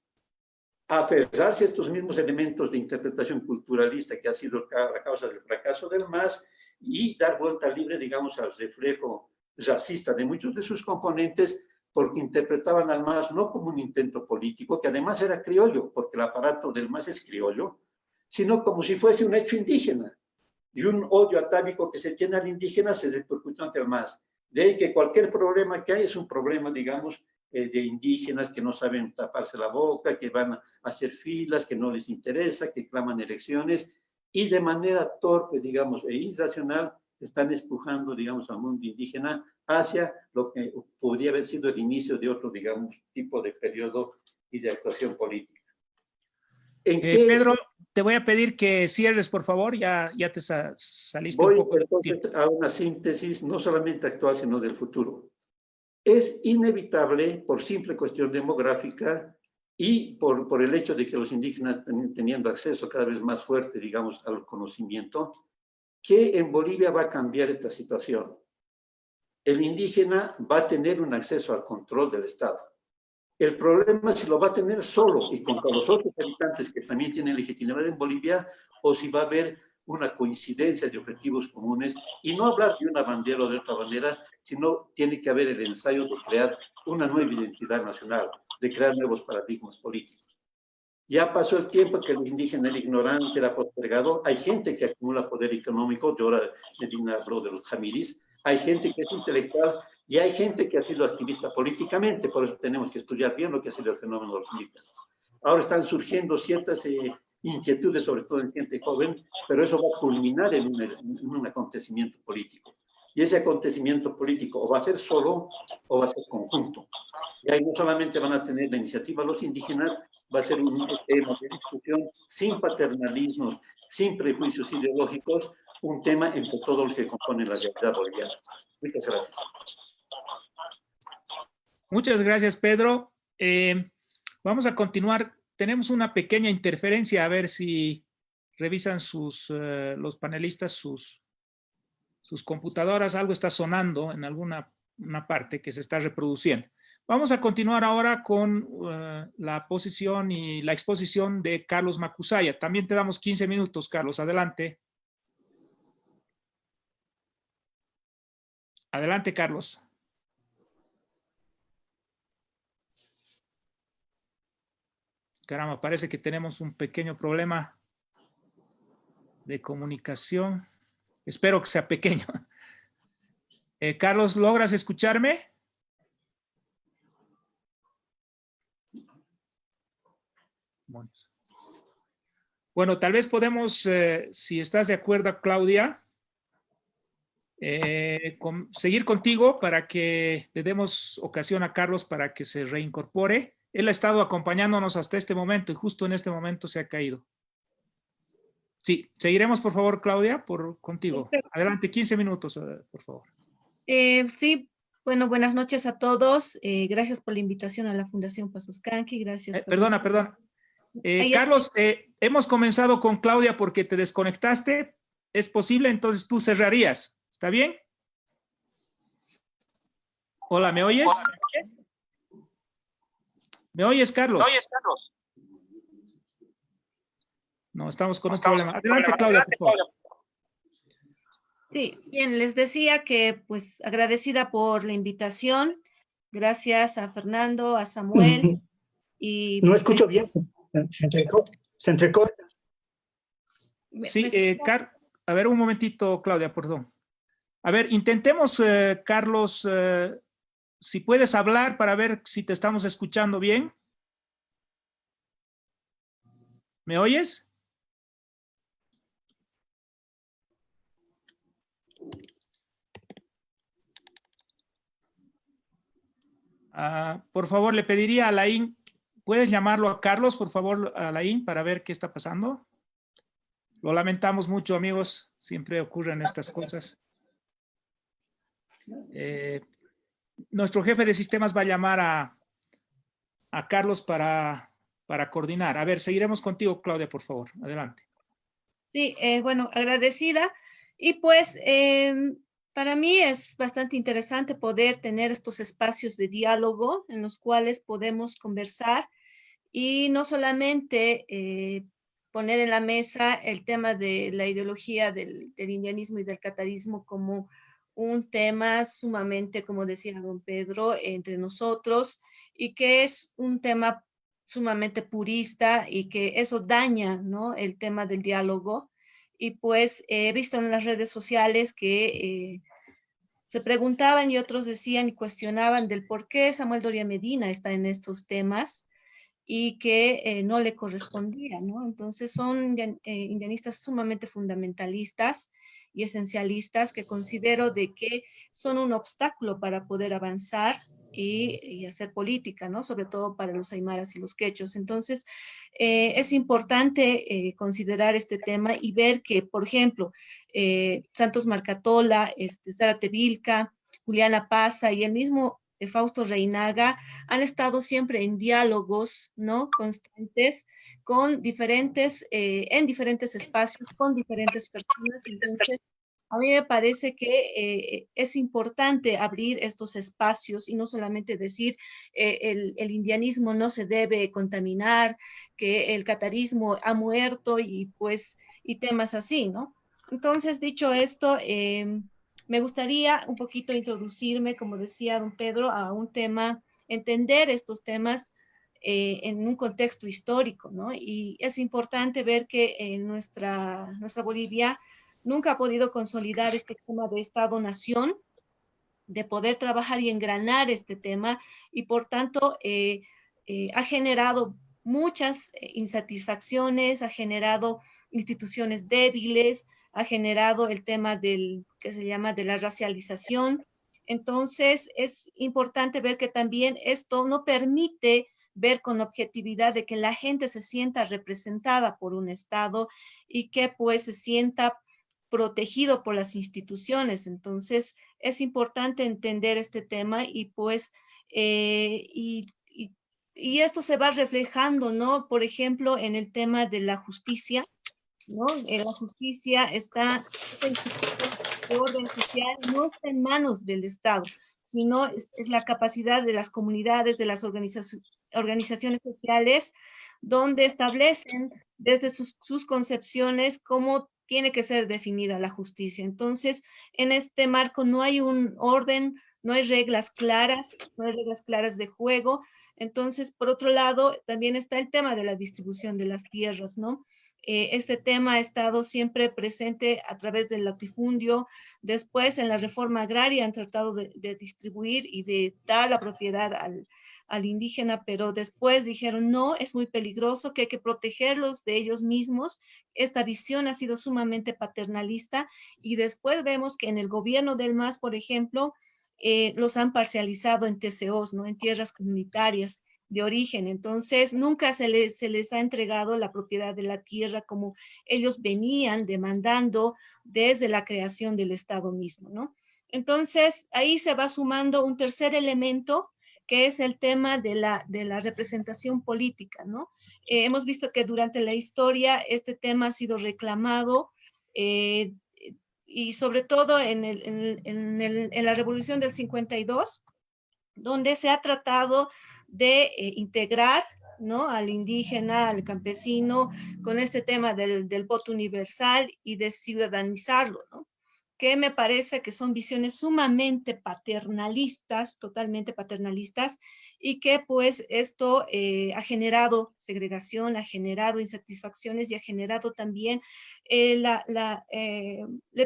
S2: aferrarse a estos mismos elementos de interpretación culturalista que ha sido la causa del fracaso del MAS y dar vuelta libre, digamos, al reflejo racista de muchos de sus componentes, porque interpretaban al MAS no como un intento político, que además era criollo, porque el aparato del MAS es criollo, sino como si fuese un hecho indígena. Y un odio atávico que se tiene al indígena se repercute ante el MAS. De ahí que cualquier problema que hay es un problema, digamos, de indígenas que no saben taparse la boca, que van a hacer filas, que no les interesa, que claman elecciones, y de manera torpe, digamos, e irracional, están empujando, digamos, al mundo indígena hacia lo que podría haber sido el inicio de otro, digamos, tipo de periodo y de actuación política.
S1: Pedro, te voy a pedir que cierres, por favor, ya te saliste un poco.
S2: Voy entonces a una síntesis, no solamente actual, sino del futuro. Es inevitable, por simple cuestión demográfica y por el hecho de que los indígenas teniendo acceso cada vez más fuerte, digamos, al conocimiento, que en Bolivia va a cambiar esta situación. El indígena va a tener un acceso al control del Estado. El problema es si lo va a tener solo y contra los otros habitantes que también tienen legitimidad en Bolivia, o si va a haber una coincidencia de objetivos comunes, y no hablar de una bandera o de otra bandera, sino tiene que haber el ensayo de crear una nueva identidad nacional, de crear nuevos paradigmas políticos. Ya pasó el tiempo que el indígena era ignorante, era postergado. Hay gente que acumula poder económico, de ahora Medina habló de los jamiris, hay gente que es intelectual y hay gente que ha sido activista políticamente, por eso tenemos que estudiar bien lo que ha sido el fenómeno de los indígenas. Ahora están surgiendo ciertas inquietudes, sobre todo en gente joven, pero eso va a culminar en un acontecimiento político. Y ese acontecimiento político o va a ser solo o va a ser conjunto. Y ahí no solamente van a tener la iniciativa los indígenas, va a ser un tema de discusión sin paternalismos, sin prejuicios ideológicos, un tema entre todos los que componen la realidad boliviana. Muchas gracias.
S1: Muchas gracias, Pedro. Vamos a continuar. Tenemos una pequeña interferencia, a ver si revisan los panelistas sus computadoras. Algo está sonando en alguna parte que se está reproduciendo. Vamos a continuar ahora con la posición y la exposición de Carlos Macusaya. También te damos 15 minutos, Carlos. Adelante. Adelante, Carlos. Caramba, parece que tenemos un pequeño problema de comunicación. Espero que sea pequeño. Carlos, ¿logras escucharme? Bueno, tal vez podemos, si estás de acuerdo, Claudia, seguir contigo para que le demos ocasión a Carlos para que se reincorpore. Él ha estado acompañándonos hasta este momento y justo en este momento se ha caído. Sí, seguiremos, por favor, Claudia, contigo. Adelante, 15 minutos, por favor.
S4: Sí, bueno, buenas noches a todos. Gracias por la invitación a la Fundación Pasos Canqui. Gracias.
S1: Perdona. Carlos, hemos comenzado con Claudia porque te desconectaste. ¿Es posible? Entonces tú cerrarías. ¿Está bien? Hola, ¿me oyes? ¿Me oyes, Carlos? No, estamos con un problema. Adelante, Claudia, por favor.
S4: Sí, bien, les decía que pues agradecida por la invitación. Gracias a Fernando, a Samuel. Y
S5: no escucho bien, se entrecorta.
S1: Sí, a ver un momentito, Claudia, perdón. A ver, intentemos, Carlos, si puedes hablar para ver si te estamos escuchando bien. ¿Me oyes? Por favor, le pediría a Alain, ¿puedes llamarlo a Carlos, por favor, Alain, para ver qué está pasando? Lo lamentamos mucho, amigos, siempre ocurren estas cosas. Nuestro jefe de sistemas va a llamar a Carlos para coordinar. A ver, seguiremos contigo, Claudia, por favor. Adelante.
S4: Sí, bueno, agradecida. Y pues, para mí es bastante interesante poder tener estos espacios de diálogo en los cuales podemos conversar y no solamente poner en la mesa el tema de la ideología del indianismo y del catarismo como un tema sumamente, como decía don Pedro, entre nosotros, y que es un tema sumamente purista y que eso daña, ¿no?, el tema del diálogo. Y pues he visto en las redes sociales que se preguntaban y otros decían y cuestionaban del por qué Samuel Doria Medina está en estos temas y que no le correspondía, ¿no? Entonces son indianistas sumamente fundamentalistas y esencialistas que considero de que son un obstáculo para poder avanzar y hacer política, ¿no? Sobre todo para los aymaras y los quechos. Entonces, es importante considerar este tema y ver que, por ejemplo, Santos Marcatola, Zárate Vilca, Juliana Paza y el mismo Fausto Reinaga han estado siempre en diálogos, ¿no?, constantes con diferentes, en diferentes espacios, con diferentes personas. Entonces, a mí me parece que es importante abrir estos espacios y no solamente decir el indianismo no se debe contaminar, que el catarismo ha muerto y pues, y temas así, ¿no? Entonces, dicho esto, me gustaría un poquito introducirme, como decía don Pedro, a un tema, entender estos temas en un contexto histórico, ¿no? Y es importante ver que en nuestra Bolivia nunca ha podido consolidar este tema de Estado-Nación, de poder trabajar y engranar este tema, y por tanto ha generado muchas insatisfacciones, ha generado instituciones débiles, ha generado el tema del que se llama de la racialización. Entonces es importante ver que también esto no permite ver con objetividad de que la gente se sienta representada por un Estado y que pues se sienta protegido por las instituciones. Entonces es importante entender este tema y pues y esto se va reflejando, ¿no? Por ejemplo, en el tema de la justicia, ¿no? La justicia está, de orden social, no está en manos del Estado, sino es la capacidad de las comunidades, de las organizaciones sociales, donde establecen desde sus concepciones cómo tiene que ser definida la justicia. Entonces, en este marco no hay un orden, no hay reglas claras, no hay reglas claras de juego. Entonces, por otro lado, también está el tema de la distribución de las tierras, ¿no? Este tema ha estado siempre presente a través del latifundio. Después, en la reforma agraria han tratado de distribuir y de dar la propiedad al indígena, pero después dijeron, no, es muy peligroso, que hay que protegerlos de ellos mismos. Esta visión ha sido sumamente paternalista, y después vemos que en el gobierno del MAS, por ejemplo, los han parcializado en TCOs, ¿no? En tierras comunitarias de origen. Entonces, nunca se les ha entregado la propiedad de la tierra como ellos venían demandando desde la creación del Estado mismo, ¿no? Entonces, ahí se va sumando un tercer elemento, que es el tema de la representación política, ¿no? Hemos visto que durante la historia este tema ha sido reclamado, y sobre todo en la Revolución del 52, donde se ha tratado de integrar, ¿no?, al indígena, al campesino, con este tema del voto universal y de ciudadanizarlo, ¿no? Que me parece que son visiones sumamente paternalistas, totalmente paternalistas, y que pues esto ha generado segregación, ha generado insatisfacciones y ha generado también el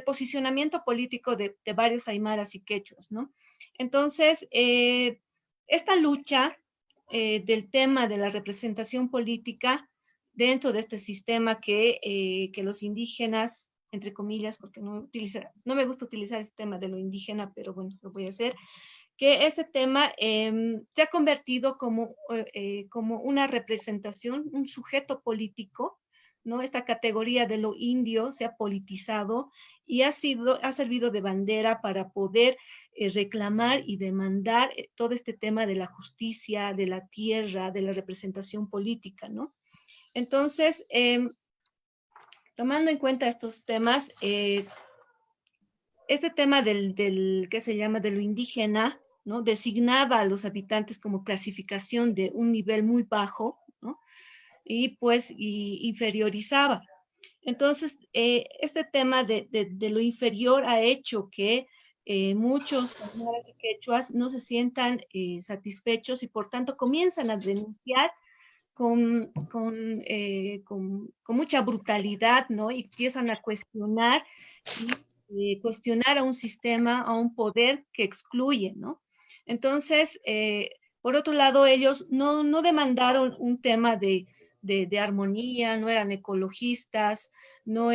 S4: posicionamiento político de varios aymaras y quechuas, ¿no? Entonces, esta lucha del tema de la representación política dentro de este sistema que los indígenas, entre comillas, porque no me gusta utilizar este tema de lo indígena, pero bueno, lo voy a hacer, que este tema se ha convertido como una representación, un sujeto político, ¿no? Esta categoría de lo indio se ha politizado y ha servido de bandera para poder reclamar y demandar todo este tema de la justicia, de la tierra, de la representación política, ¿no? Entonces, tomando en cuenta estos temas, este tema que se llama de lo indígena, ¿no?, designaba a los habitantes como clasificación de un nivel muy bajo, ¿no?, y pues inferiorizaba. Entonces, este tema de lo inferior ha hecho que muchos aymaras y quechuas no se sientan satisfechos, y por tanto comienzan a denunciar con mucha brutalidad, ¿no? Y empiezan a cuestionar cuestionar a un sistema, a un poder que excluye, ¿no? Entonces, por otro lado, ellos no demandaron un tema de armonía, no eran ecologistas, no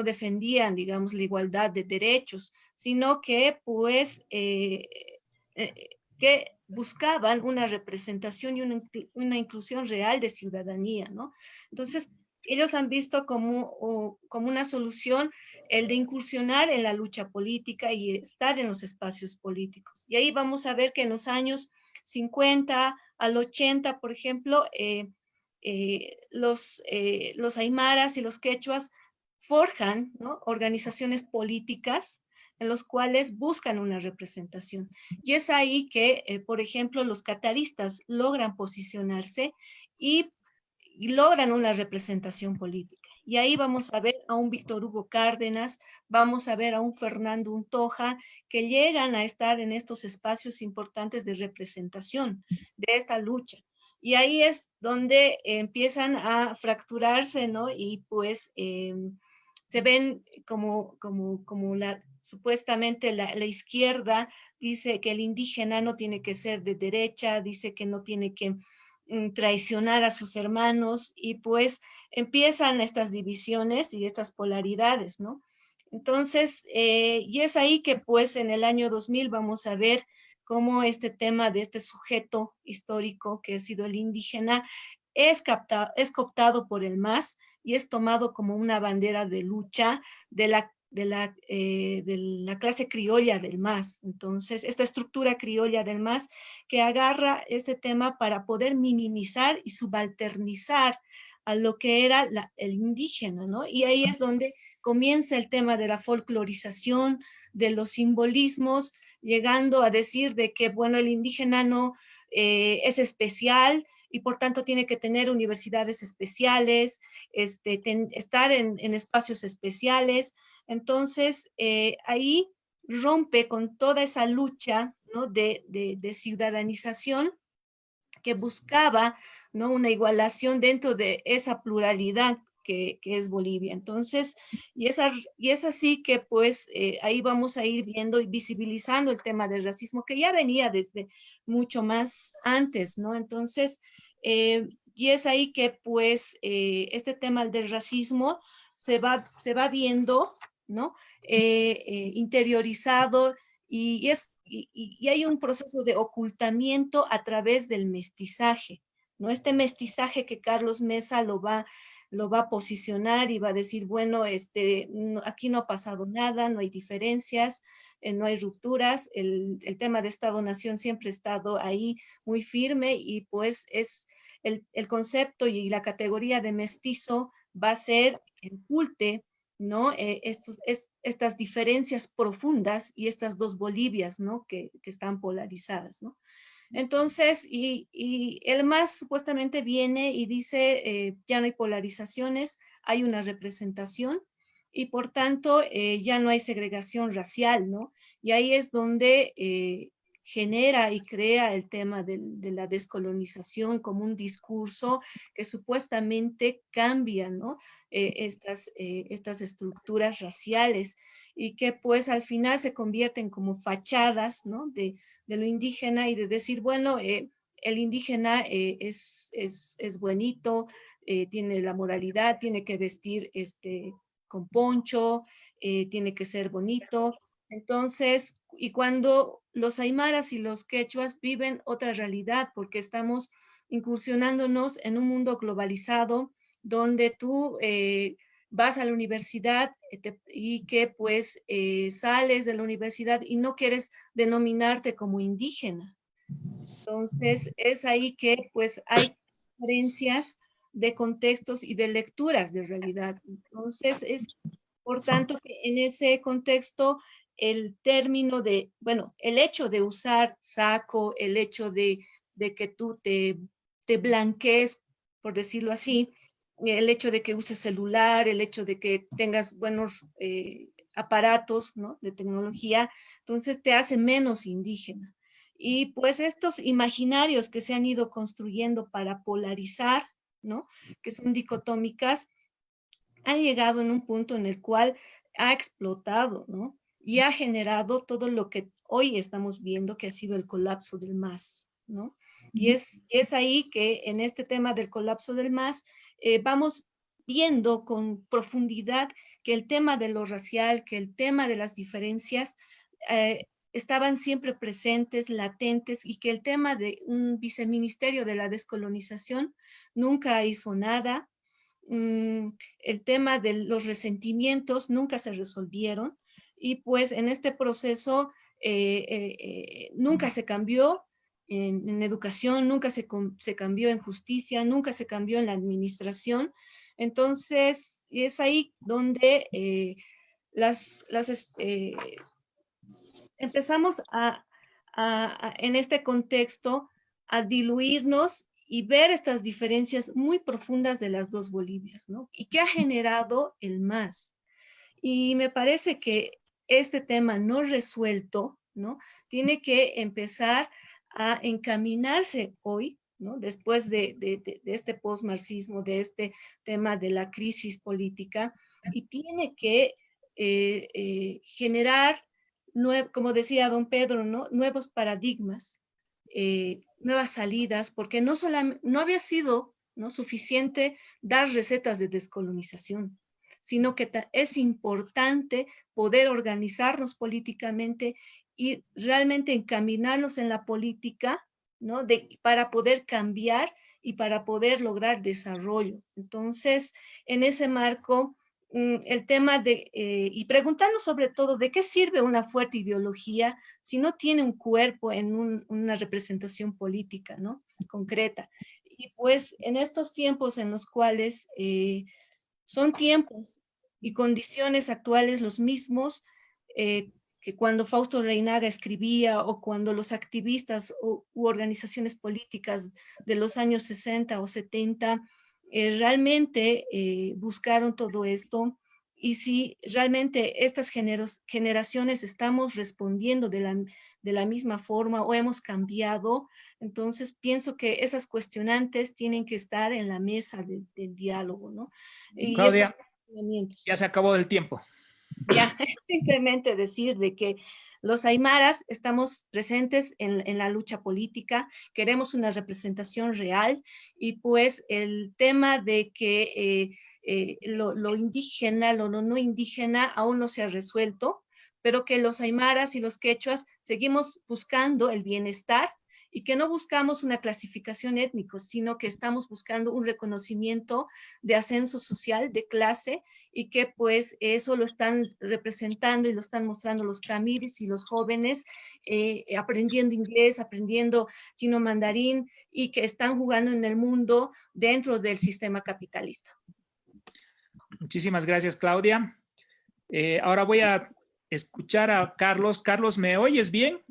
S4: defendían, digamos, la igualdad de derechos, sino que, pues, que buscaban una representación y una inclusión real de ciudadanía, ¿no? Entonces, ellos han visto como una solución el de incursionar en la lucha política y estar en los espacios políticos. Y ahí vamos a ver que en los años 50 al 80, por ejemplo, los aymaras y los quechuas forjan, ¿no?, organizaciones políticas en los cuales buscan una representación. Y es ahí que, por ejemplo, los cataristas logran posicionarse y logran una representación política. Y ahí vamos a ver a un Víctor Hugo Cárdenas, vamos a ver a un Fernando Untoja, que llegan a estar en estos espacios importantes de representación de esta lucha. Y ahí es donde empiezan a fracturarse, ¿no? Y pues se ven como supuestamente la izquierda dice que el indígena no tiene que ser de derecha, dice que no tiene que traicionar a sus hermanos, y pues empiezan estas divisiones y estas polaridades, ¿no? Entonces, y es ahí que pues en el año 2000 vamos a ver cómo este tema de este sujeto histórico que ha sido el indígena es cooptado por el MAS y es tomado como una bandera de lucha de la clase criolla del MAS. Entonces, esta estructura criolla del MAS que agarra este tema para poder minimizar y subalternizar a lo que era el indígena, ¿no? Y ahí es donde comienza el tema de la folclorización, de los simbolismos, llegando a decir de que, bueno, el indígena no es especial y por tanto tiene que tener universidades especiales, estar en espacios especiales. Entonces, ahí rompe con toda esa lucha, ¿no?, de ciudadanización que buscaba, ¿no?, una igualación dentro de esa pluralidad que es Bolivia. Entonces, y es así que pues ahí vamos a ir viendo y visibilizando el tema del racismo que ya venía desde mucho más antes, ¿no? Entonces, y es ahí que pues este tema del racismo se va viendo, ¿no? Interiorizado y hay un proceso de ocultamiento a través del mestizaje, ¿no? Este mestizaje que Carlos Mesa lo va a posicionar y va a decir, bueno, aquí no ha pasado nada, no hay diferencias, no hay rupturas, el tema de Estado-Nación siempre ha estado ahí muy firme y pues es el concepto y la categoría de mestizo va a ser el culte, ¿no? Estas diferencias profundas y estas dos Bolivias, ¿no? Que están polarizadas, ¿no? Entonces, y el MAS supuestamente viene y dice, ya no hay polarizaciones, hay una representación y por tanto ya no hay segregación racial, ¿no? Y ahí es donde genera y crea el tema de la descolonización como un discurso que supuestamente cambia, ¿no? Estas estructuras raciales y que pues al final se convierten como fachadas, ¿no? De lo indígena y de decir, bueno, el indígena es buenito, tiene la moralidad, tiene que vestir con poncho, tiene que ser bonito. Entonces, y cuando los aymaras y los quechuas viven otra realidad, porque estamos incursionándonos en un mundo globalizado donde tú vas a la universidad y que pues sales de la universidad y no quieres denominarte como indígena. Entonces, es ahí que pues hay diferencias de contextos y de lecturas de realidad. Entonces, es por tanto que en ese contexto el término de, bueno, el hecho de usar saco, el hecho de que tú te blanquees, por decirlo así, el hecho de que uses celular, el hecho de que tengas buenos aparatos, ¿no?, de tecnología, entonces te hace menos indígena. Y pues estos imaginarios que se han ido construyendo para polarizar, ¿no?, que son dicotómicas, han llegado en un punto en el cual ha explotado, ¿no? Y ha generado todo lo que hoy estamos viendo que ha sido el colapso del MAS, ¿no? Y es ahí que en este tema del colapso del MAS vamos viendo con profundidad que el tema de lo racial, que el tema de las diferencias estaban siempre presentes, latentes, y que el tema de un viceministerio de la descolonización nunca hizo nada. El tema de los resentimientos nunca se resolvieron y pues en este proceso nunca se cambió en educación, nunca se cambió en justicia, nunca se cambió en la administración. Entonces es ahí donde empezamos en este contexto a diluirnos y ver estas diferencias muy profundas de las dos Bolivias, ¿no? ¿Y qué ha generado el MAS? Y me parece que este tema no resuelto, ¿no?, tiene que empezar a encaminarse hoy, ¿no?, después de este postmarxismo, de este tema de la crisis política, y tiene que generar, como decía don Pedro, ¿no?, nuevos paradigmas, nuevas salidas, porque no había sido, ¿no?, suficiente dar recetas de descolonización, sino que es importante poder organizarnos políticamente y realmente encaminarnos en la política, ¿no?, para poder cambiar y para poder lograr desarrollo. Entonces, en ese marco, el tema y preguntarnos sobre todo, ¿de qué sirve una fuerte ideología si no tiene un cuerpo en una representación política, ¿no?, concreta? Y pues en estos tiempos en los cuales son tiempos y condiciones actuales los mismos que cuando Fausto Reinaga escribía o cuando los activistas u organizaciones políticas de los años 60 o 70 realmente buscaron todo esto, y si realmente estas generaciones estamos respondiendo de la misma forma o hemos cambiado. Entonces pienso que esas cuestionantes tienen que estar en la mesa del diálogo, ¿no? Y
S1: Claudia, ya se acabó el tiempo.
S4: Ya, simplemente decir de que los aymaras estamos presentes en la lucha política, queremos una representación real, y pues el tema de que lo indígena, lo no indígena aún no se ha resuelto, pero que los aymaras y los quechuas seguimos buscando el bienestar, y que no buscamos una clasificación étnica, sino que estamos buscando un reconocimiento de ascenso social, de clase, y que pues eso lo están representando y lo están mostrando los camiris y los jóvenes, aprendiendo inglés, aprendiendo chino mandarín, y que están jugando en el mundo dentro del sistema capitalista.
S1: Muchísimas gracias, Claudia. Ahora voy a escuchar a Carlos. Carlos, ¿me oyes bien?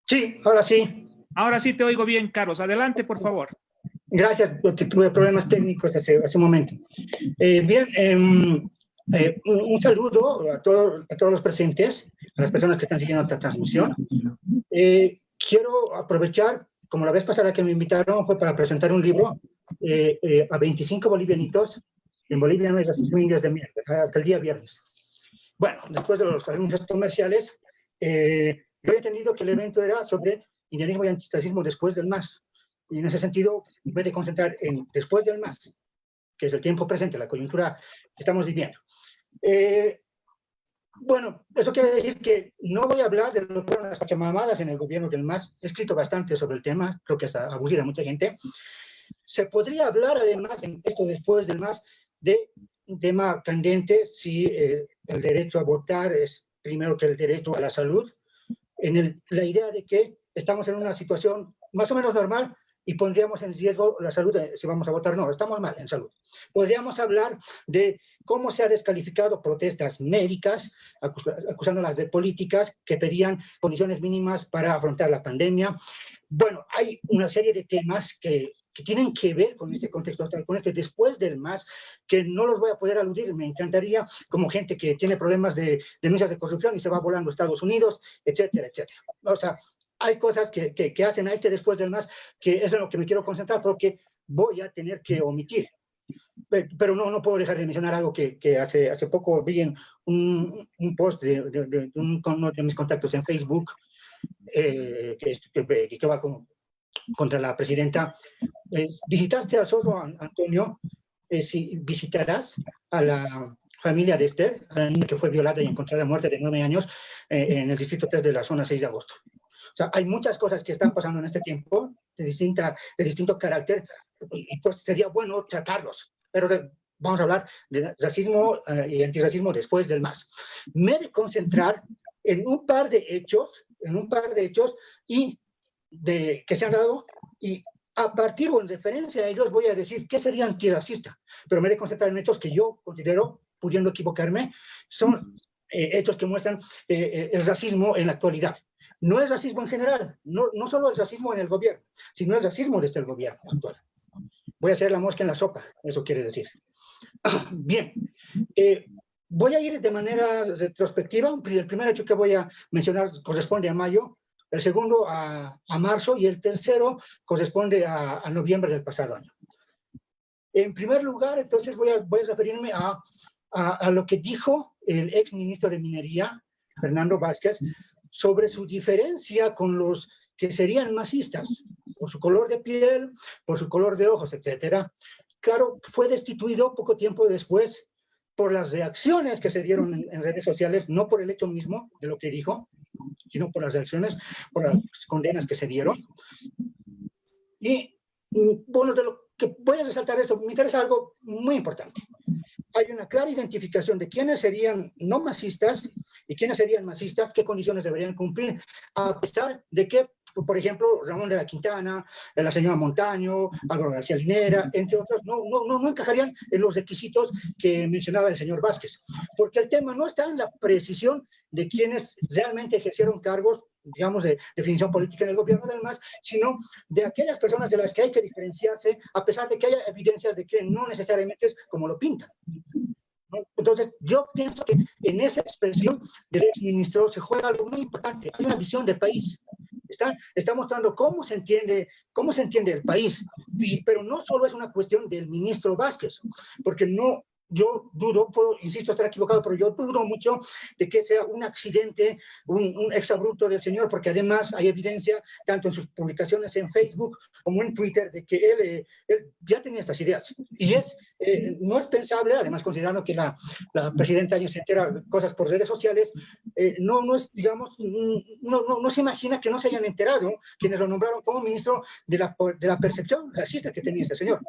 S5: Sí, ahora sí.
S1: Ahora sí te oigo bien, Carlos. Adelante, por favor.
S5: Gracias, porque tuve problemas técnicos hace un momento. Bien, un saludo a todos los presentes, a las personas que están siguiendo esta transmisión. Quiero aprovechar, como la vez pasada que me invitaron fue para presentar un libro a 25 bolivianitos. En Bolivia no hay racismo, indios de mierda, hasta el día viernes. Bueno, después de los anuncios comerciales, yo he entendido que el evento era sobre indianismo y antirracismo después del MAS. Y en ese sentido, me voy a concentrar en después del MAS, que es el tiempo presente, la coyuntura que estamos viviendo. Bueno, eso quiere decir que no voy a hablar de lo que fueron las pachamamadas en el gobierno del MAS. He escrito bastante sobre el tema, creo que hasta aburrir a mucha gente. Se podría hablar además en esto después del MAS de un tema candente, si el derecho a votar es primero que el derecho a la salud, en la idea de que estamos en una situación más o menos normal y pondríamos en riesgo la salud si vamos a votar. No, estamos mal en salud. Podríamos hablar de cómo se ha descalificado protestas médicas, acusándolas de políticas que pedían condiciones mínimas para afrontar la pandemia. Bueno, hay una serie de temas que tienen que ver con este contexto, con este después del MAS, que no los voy a poder aludir. Me encantaría, como gente que tiene problemas de denuncias de corrupción y se va volando a Estados Unidos, etcétera, etcétera. O sea, hay cosas que hacen a este después del MAS, que es en lo que me quiero concentrar, porque voy a tener que omitir. Pero no puedo dejar de mencionar algo que hace poco vi en un post de uno de mis contactos en Facebook, que va contra la presidenta. ¿Visitaste a Zorro, Antonio? Si visitarás a la familia de Esther, a la niña que fue violada y encontrada muerta de 9 años en el distrito 3 de la zona 6 de agosto. O sea, hay muchas cosas que están pasando en este tiempo de distinto carácter, y pues sería bueno tratarlos, pero vamos a hablar de racismo y antirracismo después del MAS. Me he de concentrar en un par de hechos y que se han dado, y a partir o en referencia a ellos voy a decir qué sería antirracista, pero me he de concentrar en hechos que yo considero, pudiendo equivocarme, son hechos que muestran el racismo en la actualidad. No es racismo en general, no solo el racismo en el gobierno, sino el racismo desde el gobierno actual. Voy a hacer la mosca en la sopa, eso quiere decir. Bien, voy a ir de manera retrospectiva. El primer hecho que voy a mencionar corresponde a mayo, el segundo a marzo y el tercero corresponde a noviembre del pasado año. En primer lugar, entonces voy a referirme a lo que dijo el ex ministro de Minería, Fernando Vázquez, sobre su diferencia con los que serían masistas, por su color de piel, por su color de ojos, etc. Claro, fue destituido poco tiempo después por las reacciones que se dieron en redes sociales, no por el hecho mismo de lo que dijo, sino por las reacciones, por las condenas que se dieron. Y bueno, de lo que voy a resaltar esto, me interesa algo muy importante. Hay una clara identificación de quiénes serían no masistas y quiénes serían masistas, qué condiciones deberían cumplir, a pesar de que por ejemplo, Ramón de la Quintana, la señora Montaño, Álvaro García Linera, entre otros, no encajarían en los requisitos que mencionaba el señor Vázquez, porque el tema no está en la precisión de quienes realmente ejercieron cargos, digamos, de definición política en el gobierno del MAS, sino de aquellas personas de las que hay que diferenciarse, a pesar de que haya evidencias de que no necesariamente es como lo pintan. Entonces, yo pienso que en esa expresión del exministro se juega algo muy importante. Hay una visión de país. Está mostrando cómo se entiende el país. Pero no solo es una cuestión del ministro Vázquez, porque no, yo dudo, insisto, estar equivocado, pero yo dudo mucho de que sea un accidente, un exabrupto del señor, porque además hay evidencia, tanto en sus publicaciones en Facebook como en Twitter, de que él ya tenía estas ideas. Y no es pensable, además considerando que la presidenta ya se entera de cosas por redes sociales, no es, digamos, no se imagina que no se hayan enterado quienes lo nombraron como ministro de la percepción racista que tenía este señor.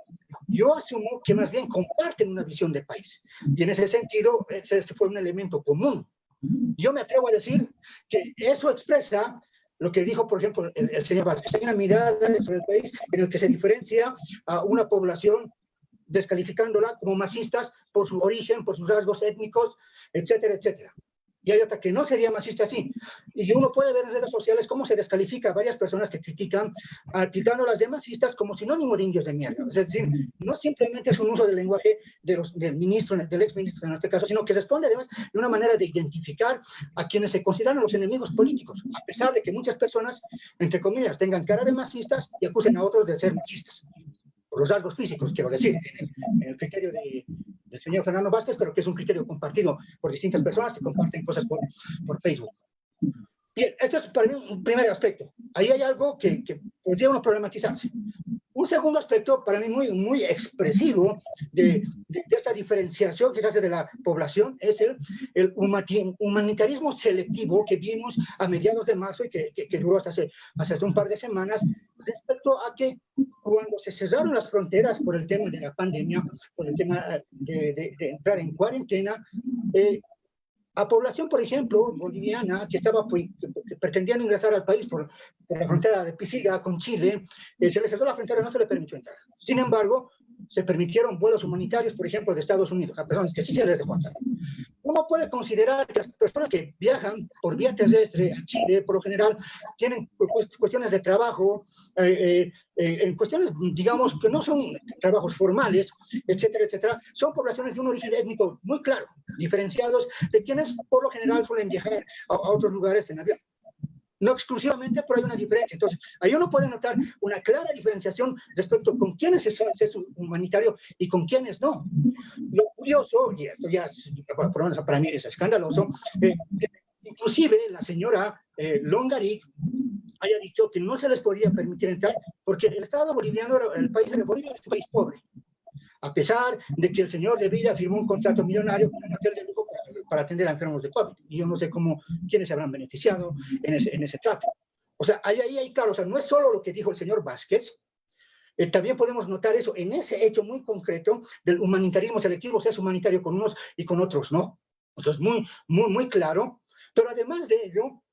S5: Yo asumo que más bien comparten una visión de país. Y en ese sentido, ese fue un elemento común. Yo me atrevo a decir que eso expresa lo que dijo, por ejemplo, el señor Vázquez. Hay una mirada sobre el país en el que se diferencia a una población descalificándola como masistas por su origen, por sus rasgos étnicos, etcétera, etcétera. Y hay otra que no sería masista así. Y uno puede ver en redes sociales cómo se descalifica a varias personas que critican, titulándolas de masistas como sinónimo de indios de mierda. Es decir, no simplemente es un uso del lenguaje del exministro en este caso, sino que responde además de una manera de identificar a quienes se consideran los enemigos políticos, a pesar de que muchas personas, entre comillas, tengan cara de masistas y acusen a otros de ser masistas. Por los rasgos físicos, quiero decir, en el criterio del señor Fernando Vázquez, pero que es un criterio compartido por distintas personas que comparten cosas por Facebook. Bien, esto es para mí un primer aspecto. Ahí hay algo que podría uno problematizarse. Un segundo aspecto, para mí muy expresivo de esta diferenciación que se hace de la población, es el humanitarismo selectivo que vimos a mediados de marzo y que duró hasta hace un par de semanas, respecto a que cuando se cerraron las fronteras por el tema de la pandemia, por el tema de entrar en cuarentena, a población, por ejemplo, boliviana, que pretendían ingresar al país por la frontera de Pisiga con Chile, se les cerró la frontera, no se les permitió entrar. Sin embargo, se permitieron vuelos humanitarios, por ejemplo, de Estados Unidos, a personas que sí se les dejó entrar. Uno puede considerar que las personas que viajan por vía terrestre a Chile, por lo general, tienen cuestiones de trabajo, en cuestiones, digamos, que no son trabajos formales, etcétera, etcétera, son poblaciones de un origen étnico muy claro, diferenciados de quienes, por lo general, suelen viajar a otros lugares en avión. No exclusivamente, pero hay una diferencia. Entonces, ahí uno puede notar una clara diferenciación respecto con quiénes es humanitario y con quiénes no. Lo curioso, y esto ya, por lo menos para mí es escandaloso, que inclusive la señora Longaric haya dicho que no se les podría permitir entrar porque el Estado boliviano, el país de Bolivia es un país pobre. A pesar de que el señor de Villa firmó un contrato millonario con un hotel de lujo para atender a enfermos de COVID. Y yo no sé quiénes se habrán beneficiado en ese trato. O sea, ahí, claro, o sea, no es solo lo que dijo el señor Vázquez, también podemos notar eso en ese hecho muy concreto del humanitarismo selectivo, o sea, es humanitario con unos y con otros no. O sea, es muy claro. Pero además de ello,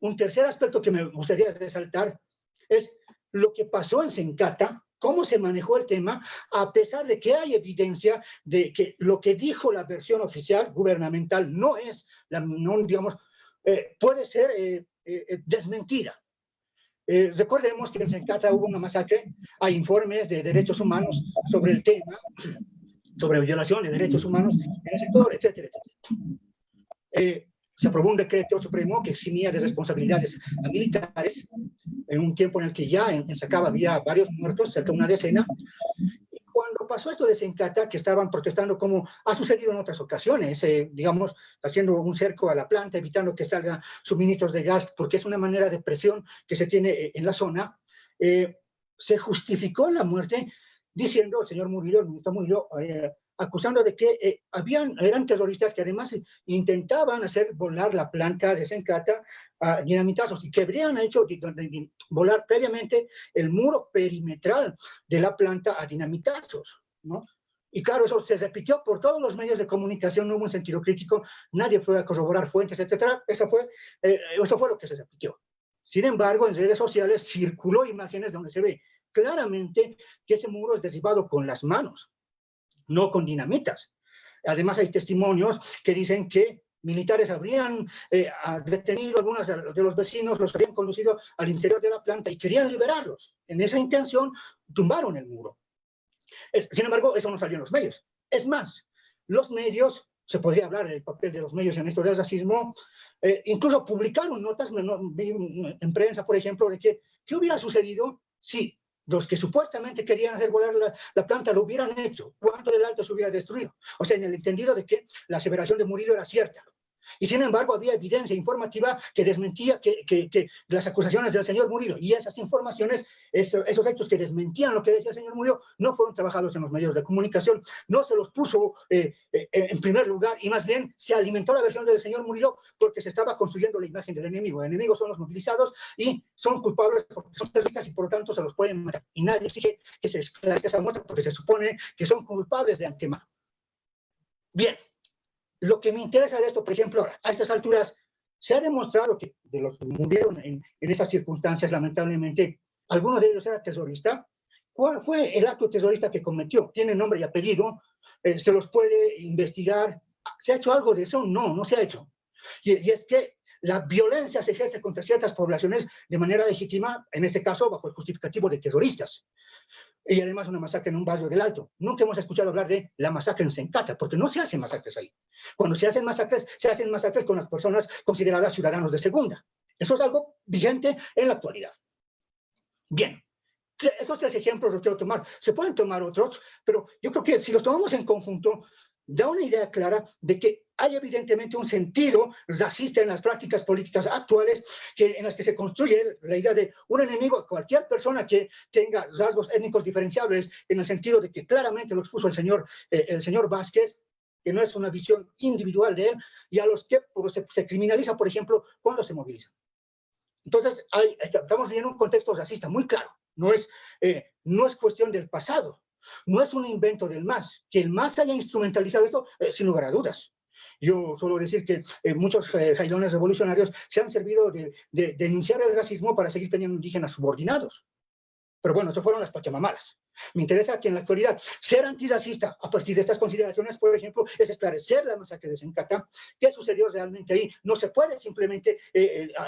S5: un tercer aspecto que me gustaría resaltar es lo que pasó en Sencata, cómo se manejó el tema, a pesar de que hay evidencia de que lo que dijo la versión oficial gubernamental no es, digamos, puede ser desmentida. Recordemos que en Sencata hubo una masacre, hay informes de derechos humanos sobre el tema, sobre violación de derechos humanos en el sector, etcétera, etcétera. Se aprobó un decreto supremo que eximía de responsabilidades a militares en un tiempo en el que ya en Sacaba había varios muertos, cerca de una decena. Y cuando pasó esto de Sencata, que estaban protestando como ha sucedido en otras ocasiones, digamos, haciendo un cerco a la planta, evitando que salgan suministros de gas, porque es una manera de presión que se tiene en la zona, se justificó la muerte diciendo, el señor Murillo, el ministro Murillo, acusando de que eran terroristas que además intentaban hacer volar la planta de Sencata a dinamitazos y que habrían hecho volar previamente el muro perimetral de la planta a dinamitazos, ¿no? Y claro, eso se repitió por todos los medios de comunicación, no hubo un sentido crítico, nadie fue a corroborar fuentes, etcétera. Eso fue lo que se repitió. Sin embargo, en redes sociales circuló imágenes donde se ve claramente que ese muro es derribado con las manos, no con dinamitas. Además, hay testimonios que dicen que militares habrían detenido a algunos de los vecinos, los habían conducido al interior de la planta y querían liberarlos. En esa intención, tumbaron el muro. Sin embargo, eso no salió en los medios. Es más, los medios, se podría hablar del papel de los medios en esto del racismo, incluso publicaron notas en prensa, por ejemplo, de que qué hubiera sucedido si los que supuestamente querían hacer volar la planta lo hubieran hecho, cuánto del alto se hubiera destruido. O sea, en el entendido de que la aseveración de Murillo era cierta. Y sin embargo, había evidencia informativa que desmentía que las acusaciones del señor Murillo, y esas informaciones, esos hechos que desmentían lo que decía el señor Murillo, no fueron trabajados en los medios de comunicación, no se los puso en primer lugar, y más bien se alimentó la versión del señor Murillo porque se estaba construyendo la imagen del enemigo. El enemigo son los movilizados y son culpables porque son terroristas y por lo tanto se los pueden matar. Y nadie exige que se esclarezca esa muerte porque se supone que son culpables de antemano. Bien. Lo que me interesa de esto, por ejemplo, ahora, a estas alturas, se ha demostrado que de los que murieron en esas circunstancias, lamentablemente, alguno de ellos era terrorista. ¿Cuál fue el acto terrorista que cometió? ¿Tiene nombre y apellido? ¿Se los puede investigar? ¿Se ha hecho algo de eso? No, no se ha hecho. Y es que la violencia se ejerce contra ciertas poblaciones de manera legítima, en este caso bajo el justificativo de terroristas. Y además una masacre en un barrio del Alto. Nunca hemos escuchado hablar de la masacre en Sencata, porque no se hacen masacres ahí. Cuando se hacen masacres con las personas consideradas ciudadanos de segunda. Eso es algo vigente en la actualidad. Bien, estos 3 ejemplos los quiero tomar. Se pueden tomar otros, pero yo creo que si los tomamos en conjunto, da una idea clara de que hay evidentemente un sentido racista en las prácticas políticas actuales en las que se construye la idea de un enemigo a cualquier persona que tenga rasgos étnicos diferenciables, en el sentido de que claramente lo expuso el señor Vázquez, que no es una visión individual de él, y a los que se criminaliza, por ejemplo, cuando se movilizan. Entonces, estamos viviendo un contexto racista muy claro. No es cuestión del pasado. No es un invento del MAS. Que el MAS haya instrumentalizado esto, sin lugar a dudas. Yo suelo decir que muchos jailones revolucionarios se han servido de denunciar el racismo para seguir teniendo indígenas subordinados. Pero bueno, eso fueron las pachamamadas. Me interesa que en la actualidad ser antirracista a partir de estas consideraciones, por ejemplo, es esclarecer la masacre de Sencata. ¿Qué sucedió realmente ahí? No se puede simplemente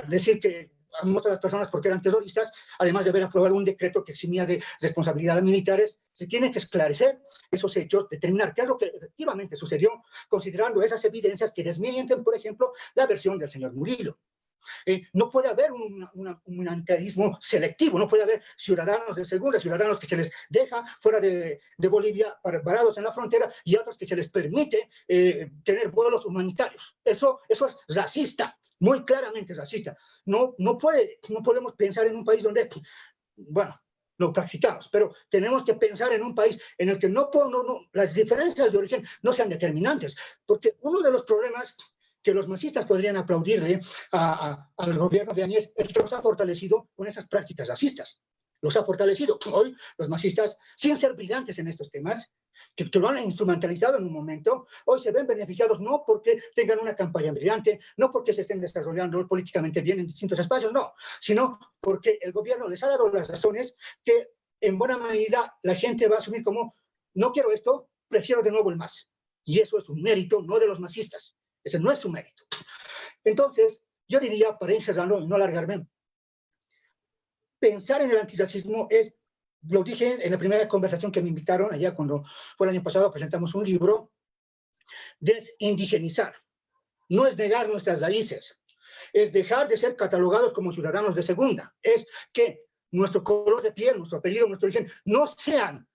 S5: decir que han muerto a las personas porque eran terroristas, además de haber aprobado un decreto que eximía de responsabilidad a militares. Se tiene que esclarecer esos hechos, determinar qué es lo que efectivamente sucedió, considerando esas evidencias que desmienten, por ejemplo, la versión del señor Murillo. No puede haber un antagonismo selectivo, no puede haber ciudadanos de segunda, ciudadanos que se les deja fuera de Bolivia varados en la frontera y otros que se les permite tener vuelos humanitarios. Eso es racista, muy claramente racista. No podemos pensar en un país donde, bueno, lo practicamos, pero tenemos que pensar en un país en el que las diferencias de origen no sean determinantes, porque uno de los problemas que los masistas podrían aplaudirle al gobierno de Áñez es que los ha fortalecido con esas prácticas racistas. Los ha fortalecido. Hoy los masistas, sin ser brillantes en estos temas, que lo han instrumentalizado en un momento, hoy se ven beneficiados no porque tengan una campaña brillante, no porque se estén desarrollando políticamente bien en distintos espacios, no, sino porque el gobierno les ha dado las razones que en buena medida la gente va a asumir como, no quiero esto, prefiero de nuevo el MAS. Y eso es un mérito no de los masistas. Ese no es su mérito. Entonces, yo diría, para ir cerrando y no alargarme, pensar en el antirracismo es, lo dije en la primera conversación que me invitaron, allá cuando fue el año pasado, presentamos un libro, desindigenizar. No es negar nuestras raíces, es dejar de ser catalogados como ciudadanos de segunda, es que nuestro color de piel, nuestro apellido, nuestro origen, no sean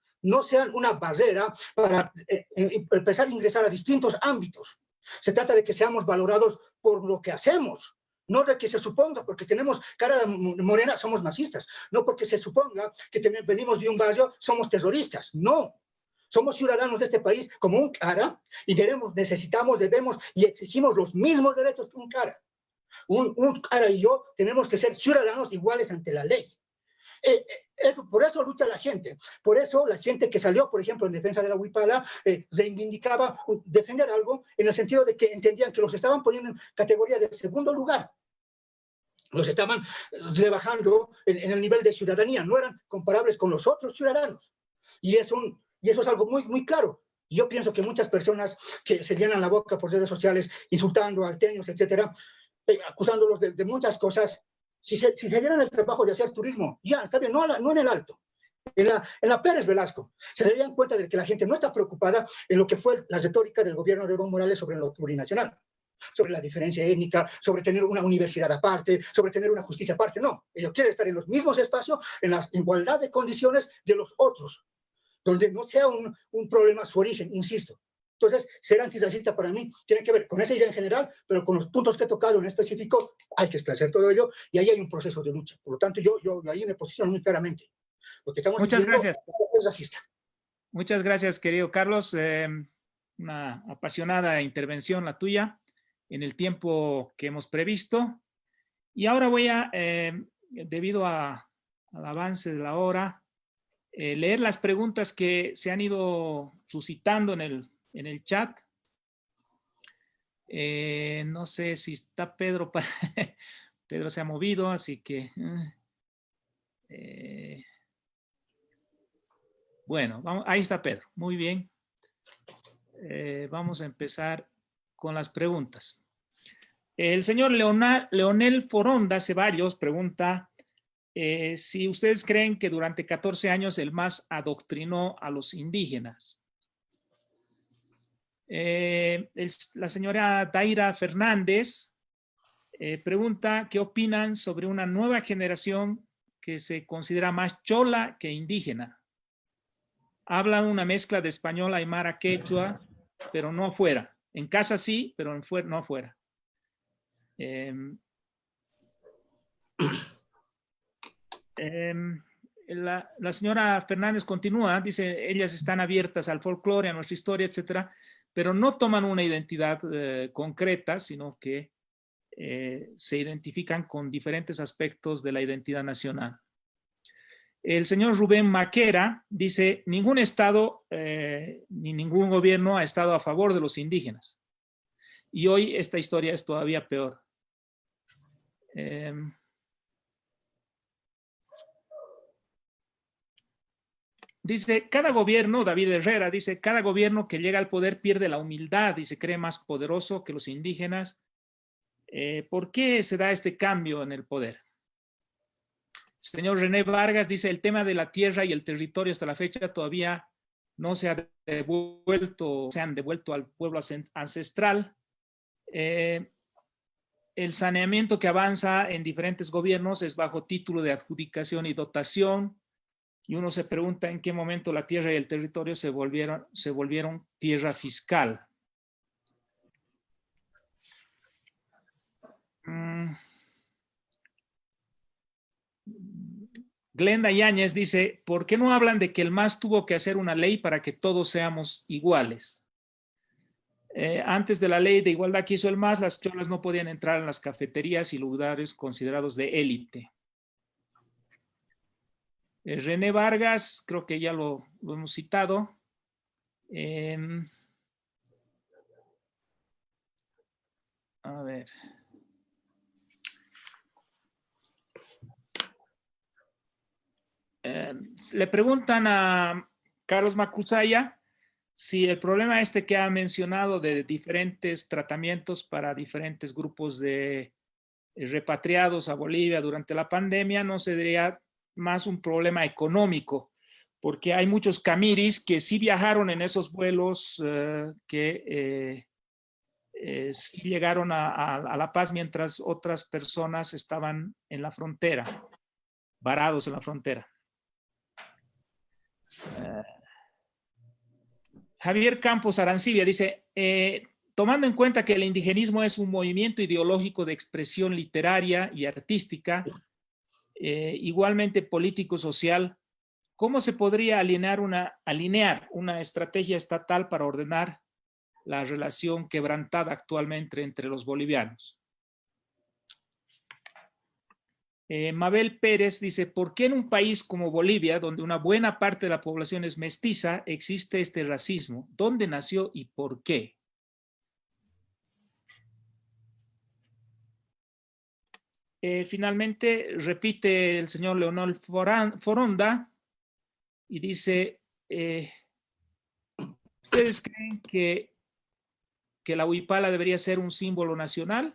S5: una barrera para empezar a ingresar a distintos ámbitos. Se trata de que seamos valorados por lo que hacemos, no de que se suponga, porque tenemos cara morena, somos masistas, no porque se suponga que venimos de un barrio, somos terroristas, no. Somos ciudadanos de este país como un cara y necesitamos, debemos y exigimos los mismos derechos que un cara. Un cara y yo tenemos que ser ciudadanos iguales ante la ley. Por eso lucha la gente. Por eso la gente que salió, por ejemplo, en defensa de la Huipala, reivindicaba defender algo en el sentido de que entendían que los estaban poniendo en categoría de segundo lugar. los estaban rebajando en el nivel de ciudadanía, no eran comparables con los otros ciudadanos. Y eso es algo muy, muy claro. Yo pienso que muchas personas que se llenan la boca por redes sociales insultando a alteños, etcétera, acusándolos de muchas cosas, si se dieran el trabajo de hacer turismo, ya, está bien, no en el Alto, en la Pérez Velasco, se darían cuenta de que la gente no está preocupada en lo que fue la retórica del gobierno de Evo Morales sobre lo plurinacional, sobre la diferencia étnica, sobre tener una universidad aparte, sobre tener una justicia aparte. No, ellos quieren estar en los mismos espacios, en la igualdad de condiciones de los otros, donde no sea un problema su origen, insisto. Entonces, ser antirracista para mí tiene que ver con esa idea en general, pero con los puntos que he tocado en específico, hay que esclarecer todo ello, y ahí hay un proceso de lucha. Por lo tanto, yo ahí me posiciono muy claramente. Lo que estamos
S1: Muchas gracias.
S5: Es racista.
S1: Muchas gracias, querido Carlos. Una apasionada intervención la tuya en el tiempo que hemos previsto. Y ahora voy a, debido al avance de la hora, leer las preguntas que se han ido suscitando en el chat. No sé si está Pedro. Pedro se ha movido, así que... bueno, vamos, ahí está Pedro. Muy bien. Vamos a empezar con las preguntas. El señor Leonel Foronda Ceballos pregunta si ustedes creen que durante 14 años el MAS adoctrinó a los indígenas. La señora Daira Fernández pregunta qué opinan sobre una nueva generación que se considera más chola que indígena. Hablan una mezcla de español, aymara, quechua, pero no afuera. En casa sí, pero no afuera. La señora Fernández continúa, dice, ellas están abiertas al folclore, a nuestra historia, etcétera, pero no toman una identidad concreta, sino que se identifican con diferentes aspectos de la identidad nacional. El señor Rubén Maquera dice, ningún Estado ni ningún gobierno ha estado a favor de los indígenas. Y hoy esta historia es todavía peor. Dice, cada gobierno, David Herrera, dice, cada gobierno que llega al poder pierde la humildad y se cree más poderoso que los indígenas. ¿Por qué se da este cambio en el poder? Señor René Vargas dice, el tema de la tierra y el territorio hasta la fecha todavía no se han devuelto al pueblo ancestral. El saneamiento que avanza en diferentes gobiernos es bajo título de adjudicación y dotación, y uno se pregunta en qué momento la tierra y el territorio se volvieron tierra fiscal. Glenda Yáñez dice, ¿por qué no hablan de que el MAS tuvo que hacer una ley para que todos seamos iguales? Antes de la ley de igualdad que hizo el MAS, las cholas no podían entrar en las cafeterías y lugares considerados de élite. René Vargas, creo que ya lo hemos citado. A ver. Le preguntan a Carlos Macusaya si el problema que ha mencionado de diferentes tratamientos para diferentes grupos de repatriados a Bolivia durante la pandemia no sería más un problema económico, porque hay muchos camiris que sí viajaron en esos vuelos que sí llegaron a La Paz, mientras otras personas estaban en la frontera, varados en la frontera. Javier Campos Arancibia dice, tomando en cuenta que el indigenismo es un movimiento ideológico de expresión literaria y artística, igualmente político-social, ¿cómo se podría alinear una estrategia estatal para ordenar la relación quebrantada actualmente entre los bolivianos? Mabel Pérez dice, ¿por qué en un país como Bolivia, donde una buena parte de la población es mestiza, existe este racismo? ¿Dónde nació y por qué? Finalmente, repite el señor Leonel Foronda y dice, ¿ustedes creen que la huipala debería ser un símbolo nacional?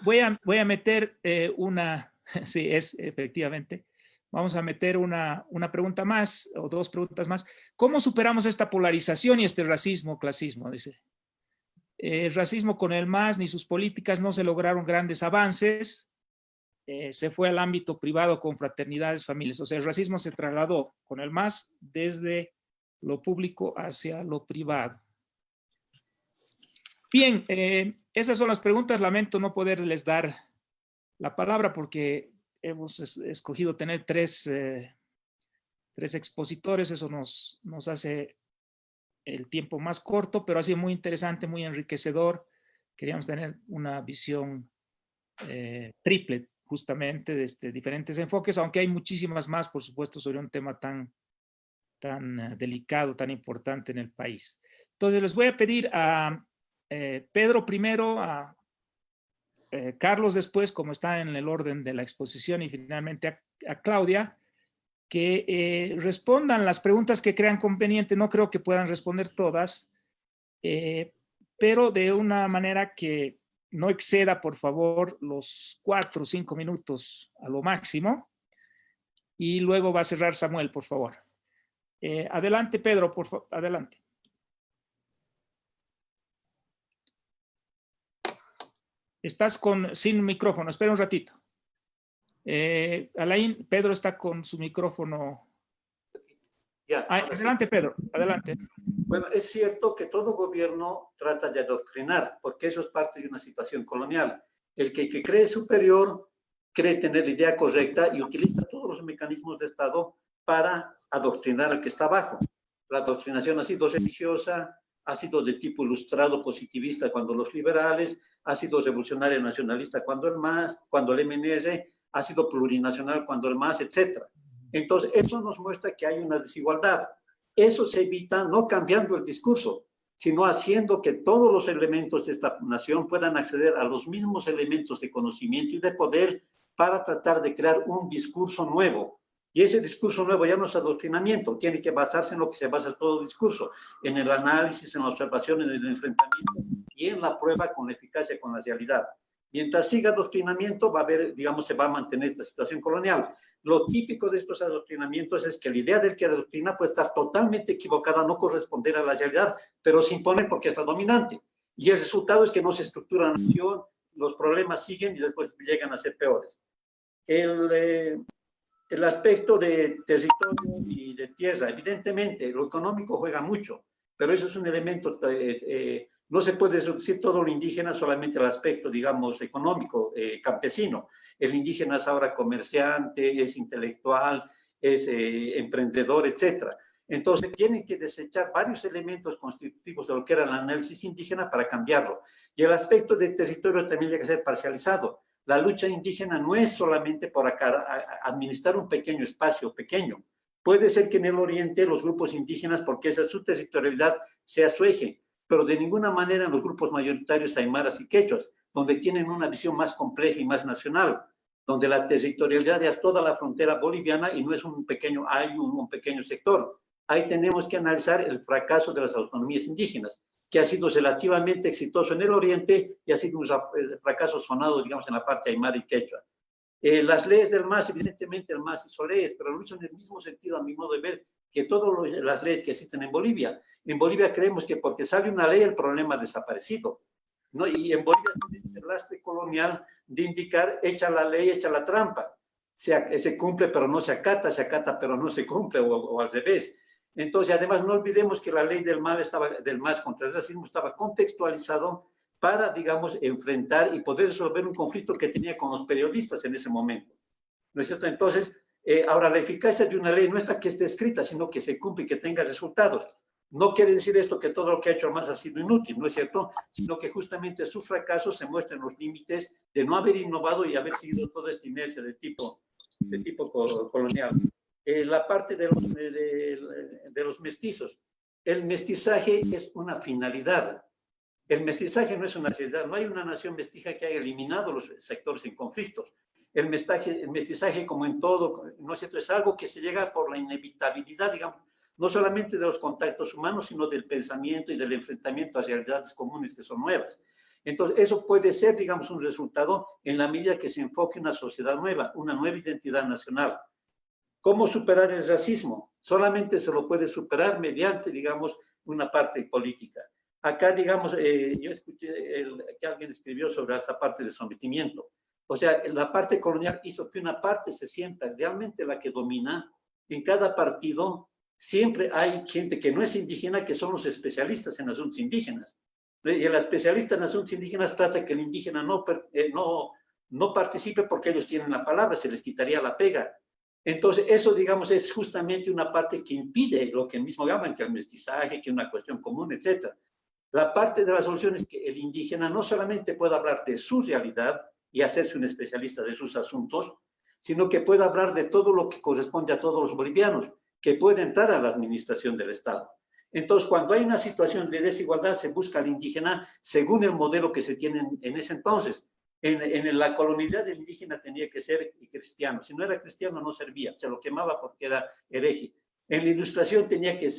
S1: Voy a meter una, sí, es efectivamente, vamos a meter una pregunta más, o dos preguntas más. ¿Cómo superamos esta polarización y este racismo, clasismo? Dice. El racismo con el MAS ni sus políticas no se lograron grandes avances, se fue al ámbito privado con fraternidades, familias. O sea, el racismo se trasladó con el MAS desde lo público hacia lo privado. Bien, esas son las preguntas. Lamento no poderles dar la palabra porque hemos escogido tener tres expositores. Eso nos hace el tiempo más corto, pero ha sido muy interesante, muy enriquecedor. Queríamos tener una visión triple, justamente, de diferentes enfoques, aunque hay muchísimas más, por supuesto, sobre un tema tan delicado, tan importante en el país. Entonces, les voy a pedir a Pedro primero, a Carlos después, como está en el orden de la exposición, y finalmente a Claudia, que respondan las preguntas que crean conveniente. No creo que puedan responder todas, pero de una manera que no exceda, por favor, los 4 o 5 minutos a lo máximo. Y luego va a cerrar Samuel, por favor. Adelante, Pedro, por favor, adelante. Estás sin micrófono, espera un ratito. Alain, Pedro está con su micrófono.
S2: Ya,
S1: adelante, Pedro, adelante.
S2: Bueno, es cierto que todo gobierno trata de adoctrinar, porque eso es parte de una situación colonial. El que cree superior cree tener la idea correcta y utiliza todos los mecanismos de Estado para adoctrinar al que está abajo. La adoctrinación ha sido religiosa, ha sido de tipo ilustrado positivista cuando los liberales, ha sido revolucionario nacionalista cuando el MAS, cuando el MNR, ha sido plurinacional cuando el MAS, etc. Entonces, eso nos muestra que hay una desigualdad. Eso se evita no cambiando el discurso, sino haciendo que todos los elementos de esta nación puedan acceder a los mismos elementos de conocimiento y de poder para tratar de crear un discurso nuevo. Y ese discurso nuevo ya no es adoctrinamiento, tiene que basarse en lo que se basa todo discurso, en el análisis, en la observación, en el enfrentamiento y en la prueba con la eficacia, con la realidad. Mientras siga adoctrinamiento, va a haber, digamos, se va a mantener esta situación colonial. Lo típico de estos adoctrinamientos es que la idea del que adoctrina puede estar totalmente equivocada, no corresponder a la realidad, pero se impone porque es la dominante. Y el resultado es que no se estructura la nación, los problemas siguen y después llegan a ser peores. El aspecto de territorio y de tierra, evidentemente, lo económico juega mucho, pero eso es un elemento, no se puede reducir todo lo indígena solamente al aspecto, digamos, económico, campesino. El indígena es ahora comerciante, es intelectual, es emprendedor, etc. Entonces, tienen que desechar varios elementos constitutivos de lo que era el análisis indígena para cambiarlo. Y el aspecto de territorio también tiene que ser parcializado. La lucha indígena no es solamente por administrar un pequeño espacio pequeño. Puede ser que en el oriente los grupos indígenas, porque esa es su territorialidad, sea su eje, pero de ninguna manera en los grupos mayoritarios aymaras y quechuas, donde tienen una visión más compleja y más nacional, donde la territorialidad es toda la frontera boliviana y no es un pequeño un pequeño sector. Ahí tenemos que analizar el fracaso de las autonomías indígenas, que ha sido relativamente exitoso en el oriente y ha sido un fracaso sonado, digamos, en la parte aymara y quechua. Las leyes del MAS, evidentemente el MAS hizo leyes, pero lo hizo en el mismo sentido, a mi modo de ver, que todas las leyes que existen en Bolivia. En Bolivia creemos que porque sale una ley el problema ha desaparecido, ¿no? Y en Bolivia tiene el lastre colonial de indicar, echa la ley, echa la trampa. Se cumple pero no se acata pero no se cumple, o al revés. Entonces, además, no olvidemos que la ley del MAS contra el racismo estaba contextualizado para, digamos, enfrentar y poder resolver un conflicto que tenía con los periodistas en ese momento. ¿No es cierto? Entonces, ahora, la eficacia de una ley no está que esté escrita, sino que se cumple y que tenga resultados. No quiere decir esto que todo lo que ha hecho el MAS ha sido inútil, ¿no es cierto? Sino que justamente su fracaso se muestra en los límites de no haber innovado y haber seguido toda esta inercia de tipo colonial. La parte de los mestizos. El mestizaje es una finalidad. El mestizaje no es una realidad, no hay una nación mestiza que haya eliminado los sectores en conflictos. El mestizaje, como en todo, ¿no es cierto?, es algo que se llega por la inevitabilidad, digamos, no solamente de los contactos humanos, sino del pensamiento y del enfrentamiento a realidades comunes que son nuevas. Entonces, eso puede ser, digamos, un resultado en la medida que se enfoque una sociedad nueva, una nueva identidad nacional. ¿Cómo superar el racismo? Solamente se lo puede superar mediante, digamos, una parte política. Acá, digamos, yo escuché que alguien escribió sobre esa parte de sometimiento. O sea, la parte colonial hizo que una parte se sienta realmente la que domina. En cada partido siempre hay gente que no es indígena, que son los especialistas en asuntos indígenas. Y el especialista en asuntos indígenas trata que el indígena no participe porque ellos tienen la palabra, se les quitaría la pega. Entonces, eso, digamos, es justamente una parte que impide lo que mismo llaman que el mestizaje, que una cuestión común, etc. La parte de la solución es que el indígena no solamente pueda hablar de su realidad y hacerse un especialista de sus asuntos, sino que pueda hablar de todo lo que corresponde a todos los bolivianos, que puede entrar a la administración del Estado. Entonces, cuando hay una situación de desigualdad, se busca al indígena según el modelo que se tiene en ese entonces. En la colonialidad del indígena tenía que ser cristiano. Si no era cristiano, no servía. Se lo quemaba porque era hereje. En la ilustración tenía que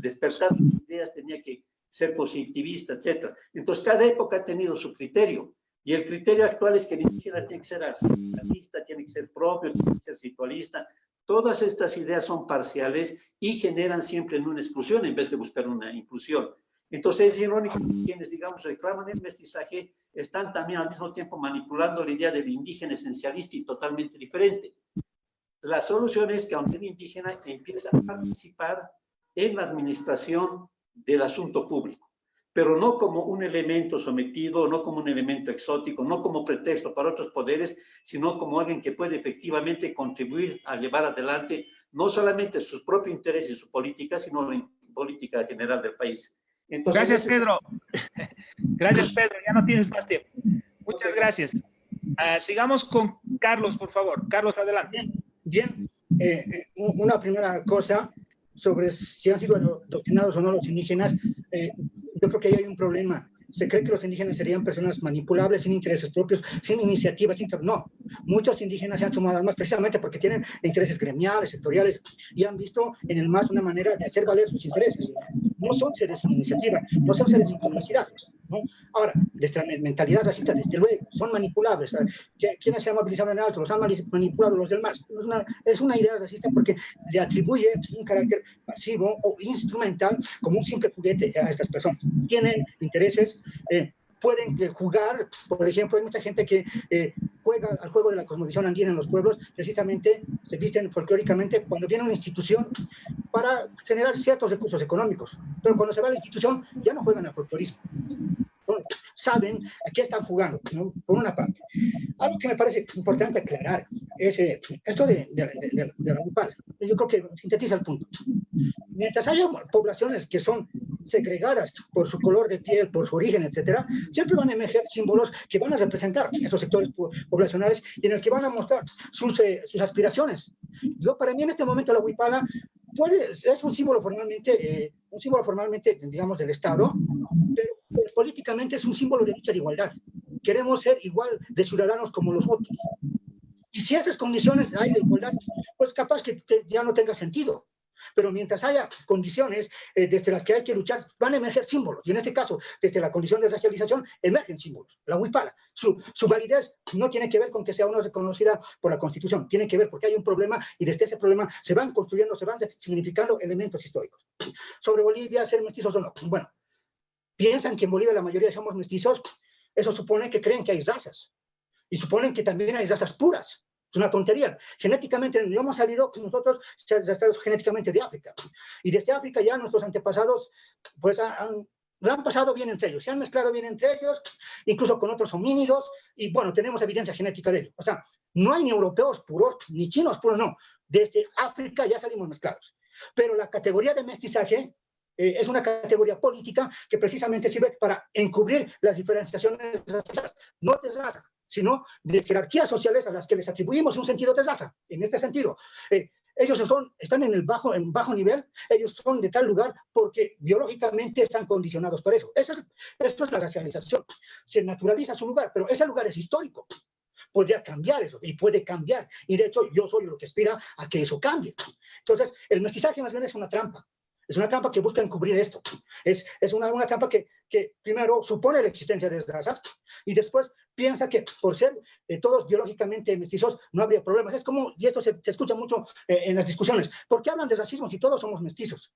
S2: despertar sus ideas, tenía que ser positivista, etc. Entonces, cada época ha tenido su criterio. Y el criterio actual es que el indígena tiene que ser aceptalista, tiene que ser propio, tiene que ser ritualista. Todas estas ideas son parciales y generan siempre una exclusión en vez de buscar una inclusión. Entonces es irónico que quienes, digamos, reclaman el mestizaje están también al mismo tiempo manipulando la idea del indígena esencialista y totalmente diferente. La solución es que aunque el indígena empieza a participar en la administración del asunto público, pero no como un elemento sometido, no como un elemento exótico, no como pretexto para otros poderes, sino como alguien que puede efectivamente contribuir a llevar adelante no solamente sus propios intereses y su política, sino la política general del país. Entonces,
S1: gracias, Pedro. Gracias, Pedro. Ya no tienes más tiempo. Muchas gracias. Sigamos con Carlos, por favor. Carlos, adelante.
S5: Bien. Una primera cosa sobre si han sido adoctrinados o no los indígenas. Yo creo que ahí hay un problema. Se cree que los indígenas serían personas manipulables, sin intereses propios, sin iniciativas. No, muchos indígenas se han sumado al MAS precisamente porque tienen intereses gremiales, sectoriales, y han visto en el MAS una manera de hacer valer sus intereses. No son seres sin iniciativa, no son seres sin capacidad, ¿no? Ahora, desde la mentalidad racista, desde luego, son manipulables. ¿Quiénes se han movilizado en alto? Los han manipulado los del MAS. Es una idea racista porque le atribuye un carácter pasivo o instrumental como un simple juguete a estas personas. Tienen intereses, pueden jugar, por ejemplo, hay mucha gente que juega al juego de la cosmovisión andina en los pueblos, precisamente se visten folclóricamente cuando viene una institución para generar ciertos recursos económicos, pero cuando se va a la institución ya no juegan al folclorismo. Saben a qué están jugando, ¿no? Por una parte. Algo que me parece importante aclarar es esto de la Huipala. Yo creo que sintetiza el punto. Mientras haya poblaciones que son segregadas por su color de piel, por su origen, etcétera, siempre van a emerger símbolos que van a representar esos sectores poblacionales y en el que van a mostrar sus aspiraciones. Para mí en este momento la Huipala es un símbolo formalmente, digamos, del Estado, pero políticamente es un símbolo de lucha de igualdad. Queremos ser igual de ciudadanos como los otros. Y si esas condiciones hay de igualdad, pues capaz que ya no tenga sentido. Pero mientras haya condiciones desde las que hay que luchar, van a emerger símbolos. Y en este caso, desde la condición de racialización, emergen símbolos. La Huipala, su validez no tiene que ver con que sea una reconocida por la Constitución. Tiene que ver porque hay un problema y desde ese problema se van construyendo, se van significando elementos históricos. Sobre Bolivia, ser mestizos o no. Bueno, piensan que en Bolivia la mayoría somos mestizos. Eso supone que creen que hay razas. Y suponen que también hay razas puras. Es una tontería. Genéticamente, no hemos salido nosotros genéticamente de África. Y desde África ya nuestros antepasados pues lo han pasado bien entre ellos. Se han mezclado bien entre ellos, incluso con otros homínidos. Y bueno, tenemos evidencia genética de ello. O sea, no hay ni europeos puros, ni chinos puros, no. Desde África ya salimos mezclados. Pero la categoría de mestizaje es una categoría política que precisamente sirve para encubrir las diferenciaciones raciales, no de raza, sino de jerarquías sociales a las que les atribuimos un sentido de raza. En este sentido, ellos están en bajo nivel, ellos son de tal lugar porque biológicamente están condicionados por eso. Esto es la racialización. Se naturaliza su lugar, pero ese lugar es histórico. Podría cambiar eso, y puede cambiar. Y de hecho, yo soy lo que aspira a que eso cambie. Entonces, el mestizaje más bien es una trampa. Es una trampa que busca encubrir esto. Es una trampa que primero supone la existencia de razas y después piensa que por ser todos biológicamente mestizos no habría problemas. Es como, y esto se escucha mucho en las discusiones, ¿por qué hablan de racismo si todos somos mestizos?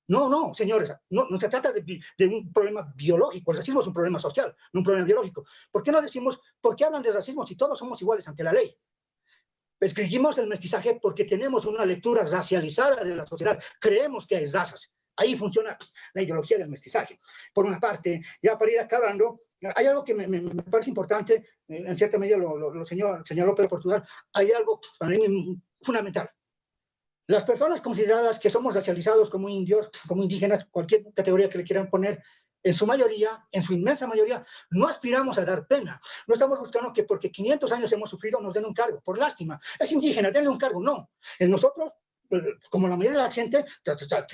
S5: No, señores, no se trata de un problema biológico. El racismo es un problema social, no un problema biológico. ¿Por qué no decimos, por qué hablan de racismo si todos somos iguales ante la ley? Escribimos el mestizaje porque tenemos una lectura racializada de la sociedad. Creemos que hay razas. Ahí funciona la ideología del mestizaje. Por una parte, ya para ir acabando, hay algo que me parece importante, en cierta medida lo señaló Pedro Portugal, hay algo para mí fundamental. Las personas consideradas que somos racializados como indios, como indígenas, cualquier categoría que le quieran poner, en su mayoría, en su inmensa mayoría, no aspiramos a dar pena. No estamos buscando que porque 500 años hemos sufrido nos den un cargo, por lástima. Es indígena, denle un cargo. No. En nosotros, como la mayoría de la gente,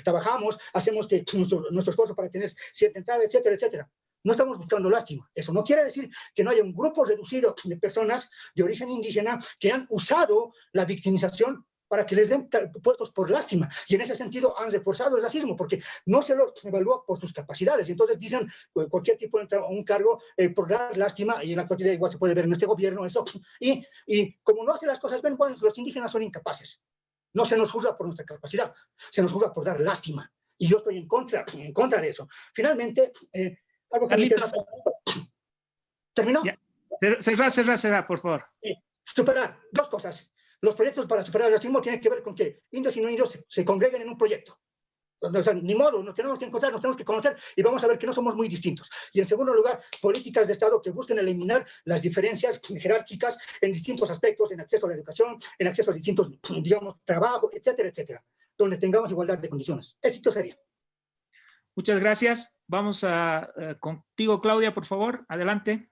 S5: trabajamos, hacemos nuestro esfuerzo para tener cierta entrada, etcétera, etcétera. No estamos buscando lástima. Eso no quiere decir que no haya un grupo reducido de personas de origen indígena que han usado la victimización para que les den puestos por lástima. Y en ese sentido han reforzado el racismo, porque no se los evalúa por sus capacidades. Y entonces dicen cualquier tipo de un cargo por dar lástima, y en la actualidad igual se puede ver en este gobierno eso. Y como no hace las cosas bien, bueno, los indígenas son incapaces. No se nos juzga por nuestra capacidad, se nos juzga por dar lástima. Y yo estoy en contra de eso. Finalmente, algo que
S1: Carlitos.
S5: ¿Terminó?
S1: Cerra, por favor.
S5: Superar dos cosas. Los proyectos para superar el racismo tienen que ver con que indios y no indios se congreguen en un proyecto. O sea, ni modo, nos tenemos que encontrar, nos tenemos que conocer y vamos a ver que no somos muy distintos. Y en segundo lugar, políticas de Estado que busquen eliminar las diferencias jerárquicas en distintos aspectos, en acceso a la educación, en acceso a distintos, digamos, trabajo, etcétera, etcétera, donde tengamos igualdad de condiciones. Éxito sería.
S1: Muchas gracias. Vamos contigo, Claudia, por favor. Adelante.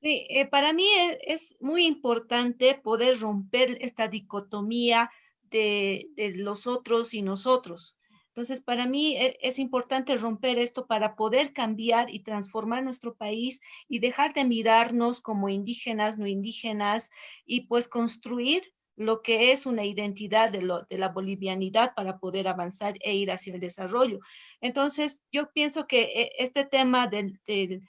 S4: Sí, para mí es muy importante poder romper esta dicotomía de los otros y nosotros. Entonces, para mí es importante romper esto para poder cambiar y transformar nuestro país y dejar de mirarnos como indígenas, no indígenas, y pues construir lo que es una identidad de la bolivianidad para poder avanzar e ir hacia el desarrollo. Entonces, yo pienso que este tema de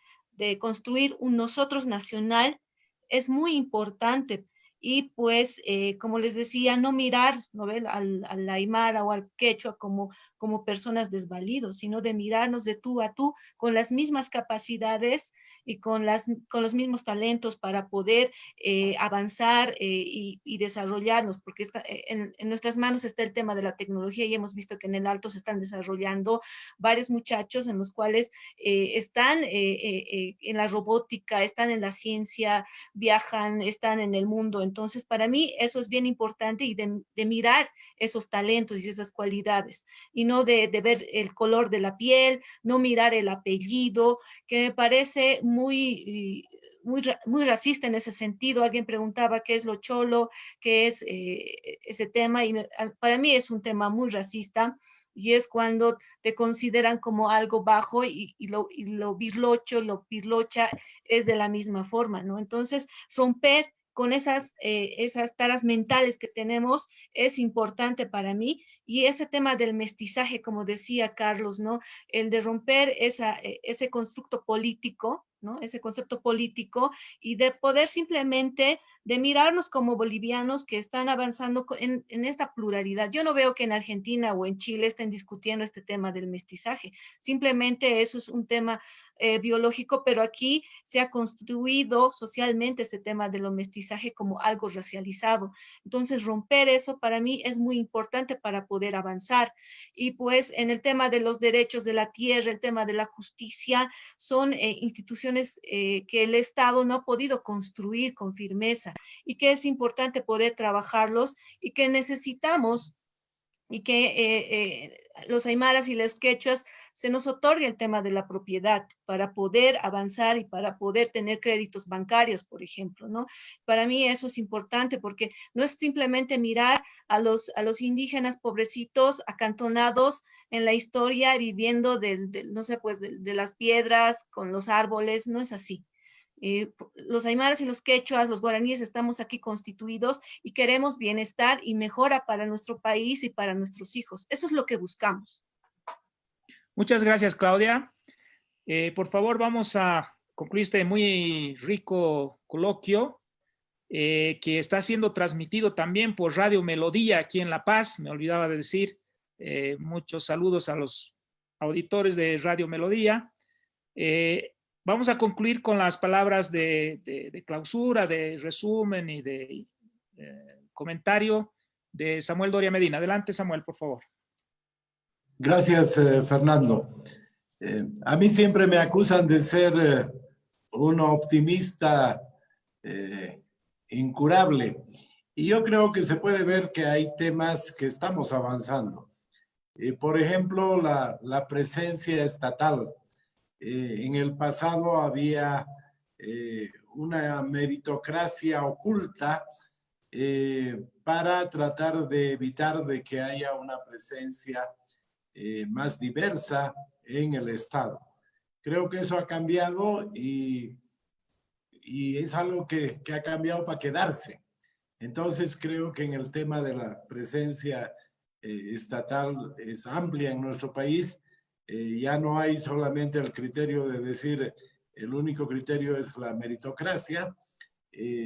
S4: construir un nosotros nacional es muy importante. Y pues, como les decía, no mirar, ¿no ven?, al aymara o al quechua como personas desvalidos, sino de mirarnos de tú a tú con las mismas capacidades y con los mismos talentos para poder avanzar y desarrollarnos, porque en nuestras manos está el tema de la tecnología y hemos visto que en el Alto se están desarrollando varios muchachos en los cuales están en la robótica, están en la ciencia, viajan, están en el mundo. Entonces, para mí eso es bien importante y de mirar esos talentos y esas cualidades y no de ver el color de la piel, no mirar el apellido, que me parece muy racista en ese sentido. Alguien preguntaba qué es lo cholo, qué es ese tema, y para mí es un tema muy racista, y es cuando te consideran como algo bajo y lo birlocho, lo pirlocha es de la misma forma, ¿no? Entonces, romper con esas taras mentales que tenemos es importante para mí, y ese tema del mestizaje, como decía Carlos, ¿no? El de romper ese constructo político, ¿no? Ese concepto político, y de poder simplemente de mirarnos como bolivianos que están avanzando en esta pluralidad. Yo no veo que en Argentina o en Chile estén discutiendo este tema del mestizaje, simplemente eso es un tema biológico, pero aquí se ha construido socialmente este tema de lo mestizaje como algo racializado. Entonces, romper eso para mí es muy importante para poder avanzar. Y pues en el tema de los derechos de la tierra, el tema de la justicia, son instituciones que el Estado no ha podido construir con firmeza y que es importante poder trabajarlos y que necesitamos y que los aymaras y los quechuas se nos otorgue el tema de la propiedad para poder avanzar y para poder tener créditos bancarios, por ejemplo, ¿no? Para mí eso es importante porque no es simplemente mirar a los indígenas pobrecitos acantonados en la historia viviendo no sé, pues de las piedras con los árboles, no es así. Los aymaras y los quechuas, los guaraníes, estamos aquí constituidos y queremos bienestar y mejora para nuestro país y para nuestros hijos. Eso es lo que buscamos.
S1: Muchas gracias, Claudia. Por favor, vamos a concluir este muy rico coloquio que está siendo transmitido también por Radio Melodía aquí en La Paz. Me olvidaba de decir muchos saludos a los auditores de Radio Melodía. Vamos a concluir con las palabras de clausura, de resumen y de comentario de Samuel Doria Medina. Adelante, Samuel, por favor.
S3: Gracias, Fernando. A mí siempre me acusan de ser un optimista incurable. Y yo creo que se puede ver que hay temas que estamos avanzando. Por ejemplo, la presencia estatal. En el pasado había una meritocracia oculta para tratar de evitar de que haya una presencia más diversa en el Estado. Creo que eso ha cambiado y es algo que ha cambiado para quedarse. Entonces creo que en el tema de la presencia estatal es amplia en nuestro país. Ya no hay solamente el criterio de decir el único criterio es la meritocracia,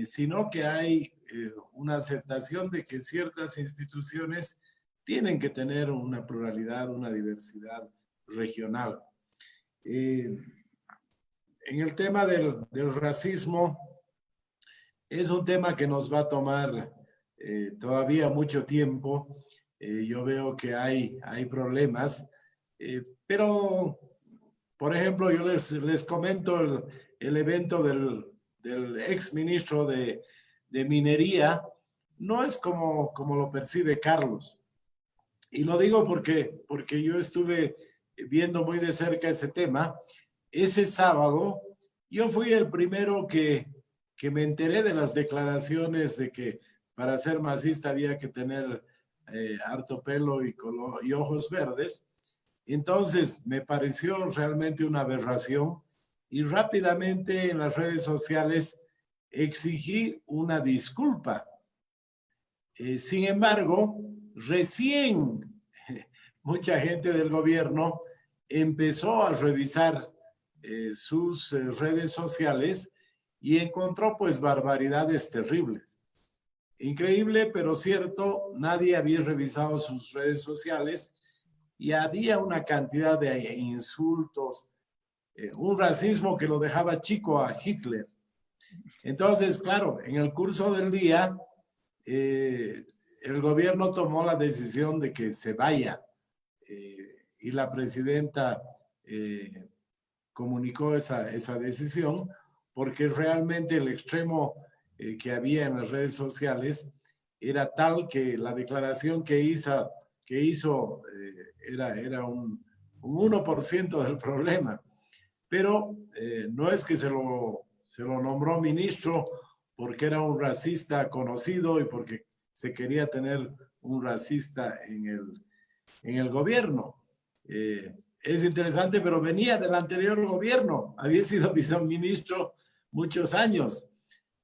S3: sino que hay una aceptación de que ciertas instituciones tienen que tener una pluralidad, una diversidad regional. En el tema del racismo, es un tema que nos va a tomar todavía mucho tiempo. Yo veo que hay problemas, pero, por ejemplo, yo les comento el evento del ex ministro de Minería. No es como lo percibe Carlos. Y lo digo porque yo estuve viendo muy de cerca ese tema. Ese sábado yo fui el primero que me enteré de las declaraciones de que para ser masista había que tener harto pelo y ojos verdes. Entonces me pareció realmente una aberración y rápidamente en las redes sociales exigí una disculpa. Sin embargo, recién mucha gente del gobierno empezó a revisar sus redes sociales y encontró pues barbaridades terribles. Increíble, pero cierto, nadie había revisado sus redes sociales y había una cantidad de insultos, un racismo que lo dejaba chico a Hitler. Entonces, claro, en el curso del día, el gobierno tomó la decisión de que se vaya y la presidenta comunicó esa decisión porque realmente el extremo que había en las redes sociales era tal que la declaración que hizo era un 1% del problema. Pero no es que se lo nombró ministro porque era un racista conocido y porque se quería tener un racista en el gobierno. Es interesante, pero venía del anterior gobierno, había sido viceministro muchos años.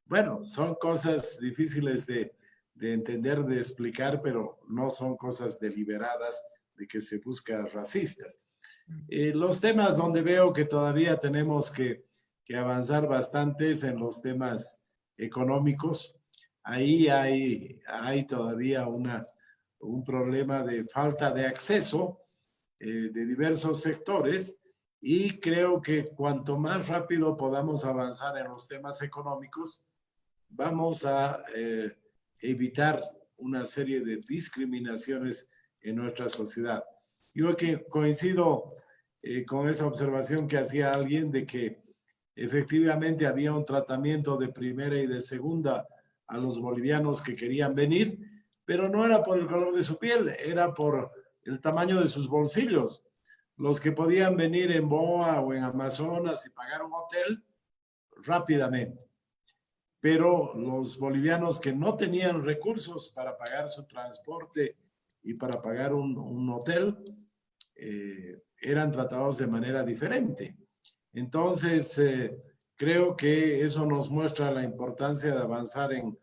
S3: Bueno, son cosas difíciles de entender, de explicar, pero no son cosas deliberadas de que se busca racistas. Los temas donde veo que todavía tenemos que avanzar bastante es en los temas económicos. Ahí hay todavía un problema de falta de acceso de diversos sectores y creo que cuanto más rápido podamos avanzar en los temas económicos, vamos a evitar una serie de discriminaciones en nuestra sociedad. Yo que coincido con esa observación que hacía alguien de que efectivamente había un tratamiento de primera y de segunda a los bolivianos que querían venir, pero no era por el color de su piel, era por el tamaño de sus bolsillos. los que podían venir en Boa o en Amazonas y pagar un hotel rápidamente. Pero los bolivianos que no tenían recursos para pagar su transporte y para pagar un hotel, eran tratados de manera diferente. Entonces, creo que eso nos muestra la importancia de avanzar en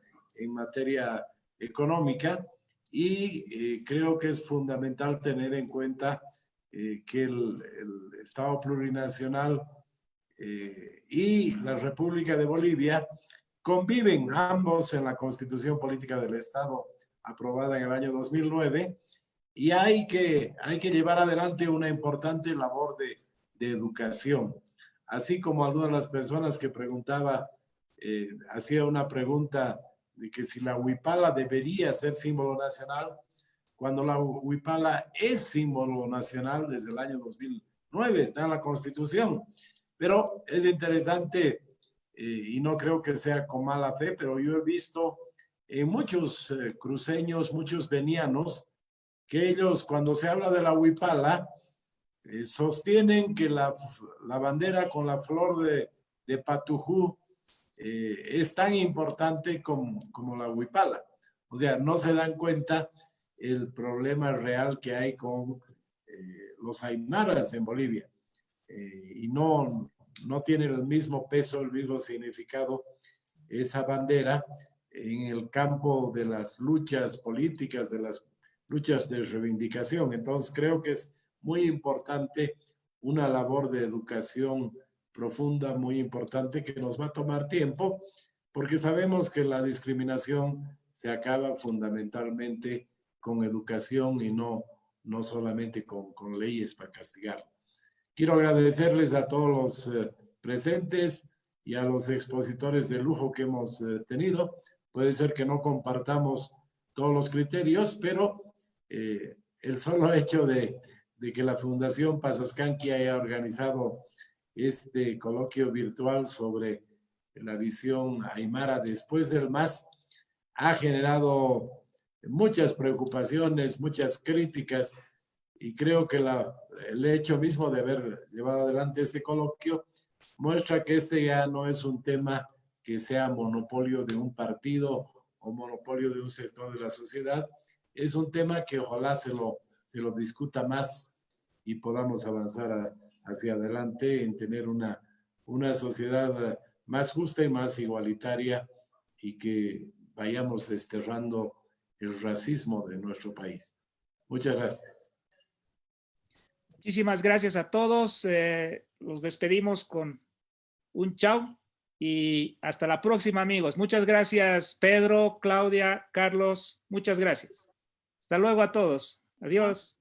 S3: materia económica y creo que es fundamental tener en cuenta que el Estado plurinacional y la República de Bolivia conviven ambos en la Constitución Política del Estado aprobada en el año 2009 y hay que llevar adelante una importante labor de educación. Así como algunas de las personas que preguntaba, hacía una pregunta de que si la huipala debería ser símbolo nacional, cuando la huipala es símbolo nacional desde el año 2009, está en la Constitución. Pero es interesante, y no creo que sea con mala fe, pero yo he visto en muchos cruceños, muchos venianos, que ellos cuando se habla de la huipala, sostienen que la bandera con la flor de Patujú es tan importante como la huipala. O sea, no se dan cuenta el problema real que hay con los aymaras en Bolivia. Y no tiene el mismo peso, el mismo significado esa bandera en el campo de las luchas políticas, de las luchas de reivindicación. Entonces creo que es muy importante una labor de educación profunda, muy importante, que nos va a tomar tiempo, porque sabemos que la discriminación se acaba fundamentalmente con educación y no solamente con leyes para castigar. Quiero agradecerles a todos los presentes y a los expositores de lujo que hemos tenido. Puede ser que no compartamos todos los criterios, pero el solo hecho de que la Fundación Pazoscanqui haya organizado este coloquio virtual sobre la visión aymara después del MAS ha generado muchas preocupaciones, muchas críticas, y creo que el hecho mismo de haber llevado adelante este coloquio muestra que este ya no es un tema que sea monopolio de un partido o monopolio de un sector de la sociedad. Es un tema que ojalá se lo discuta más y podamos avanzar hacia adelante en tener una sociedad más justa y más igualitaria y que vayamos desterrando el racismo de nuestro país. Muchas gracias.
S1: Muchísimas gracias a todos. Los despedimos con un chao y hasta la próxima, amigos. Muchas gracias, Pedro, Claudia, Carlos. Muchas gracias. Hasta luego a todos. Adiós.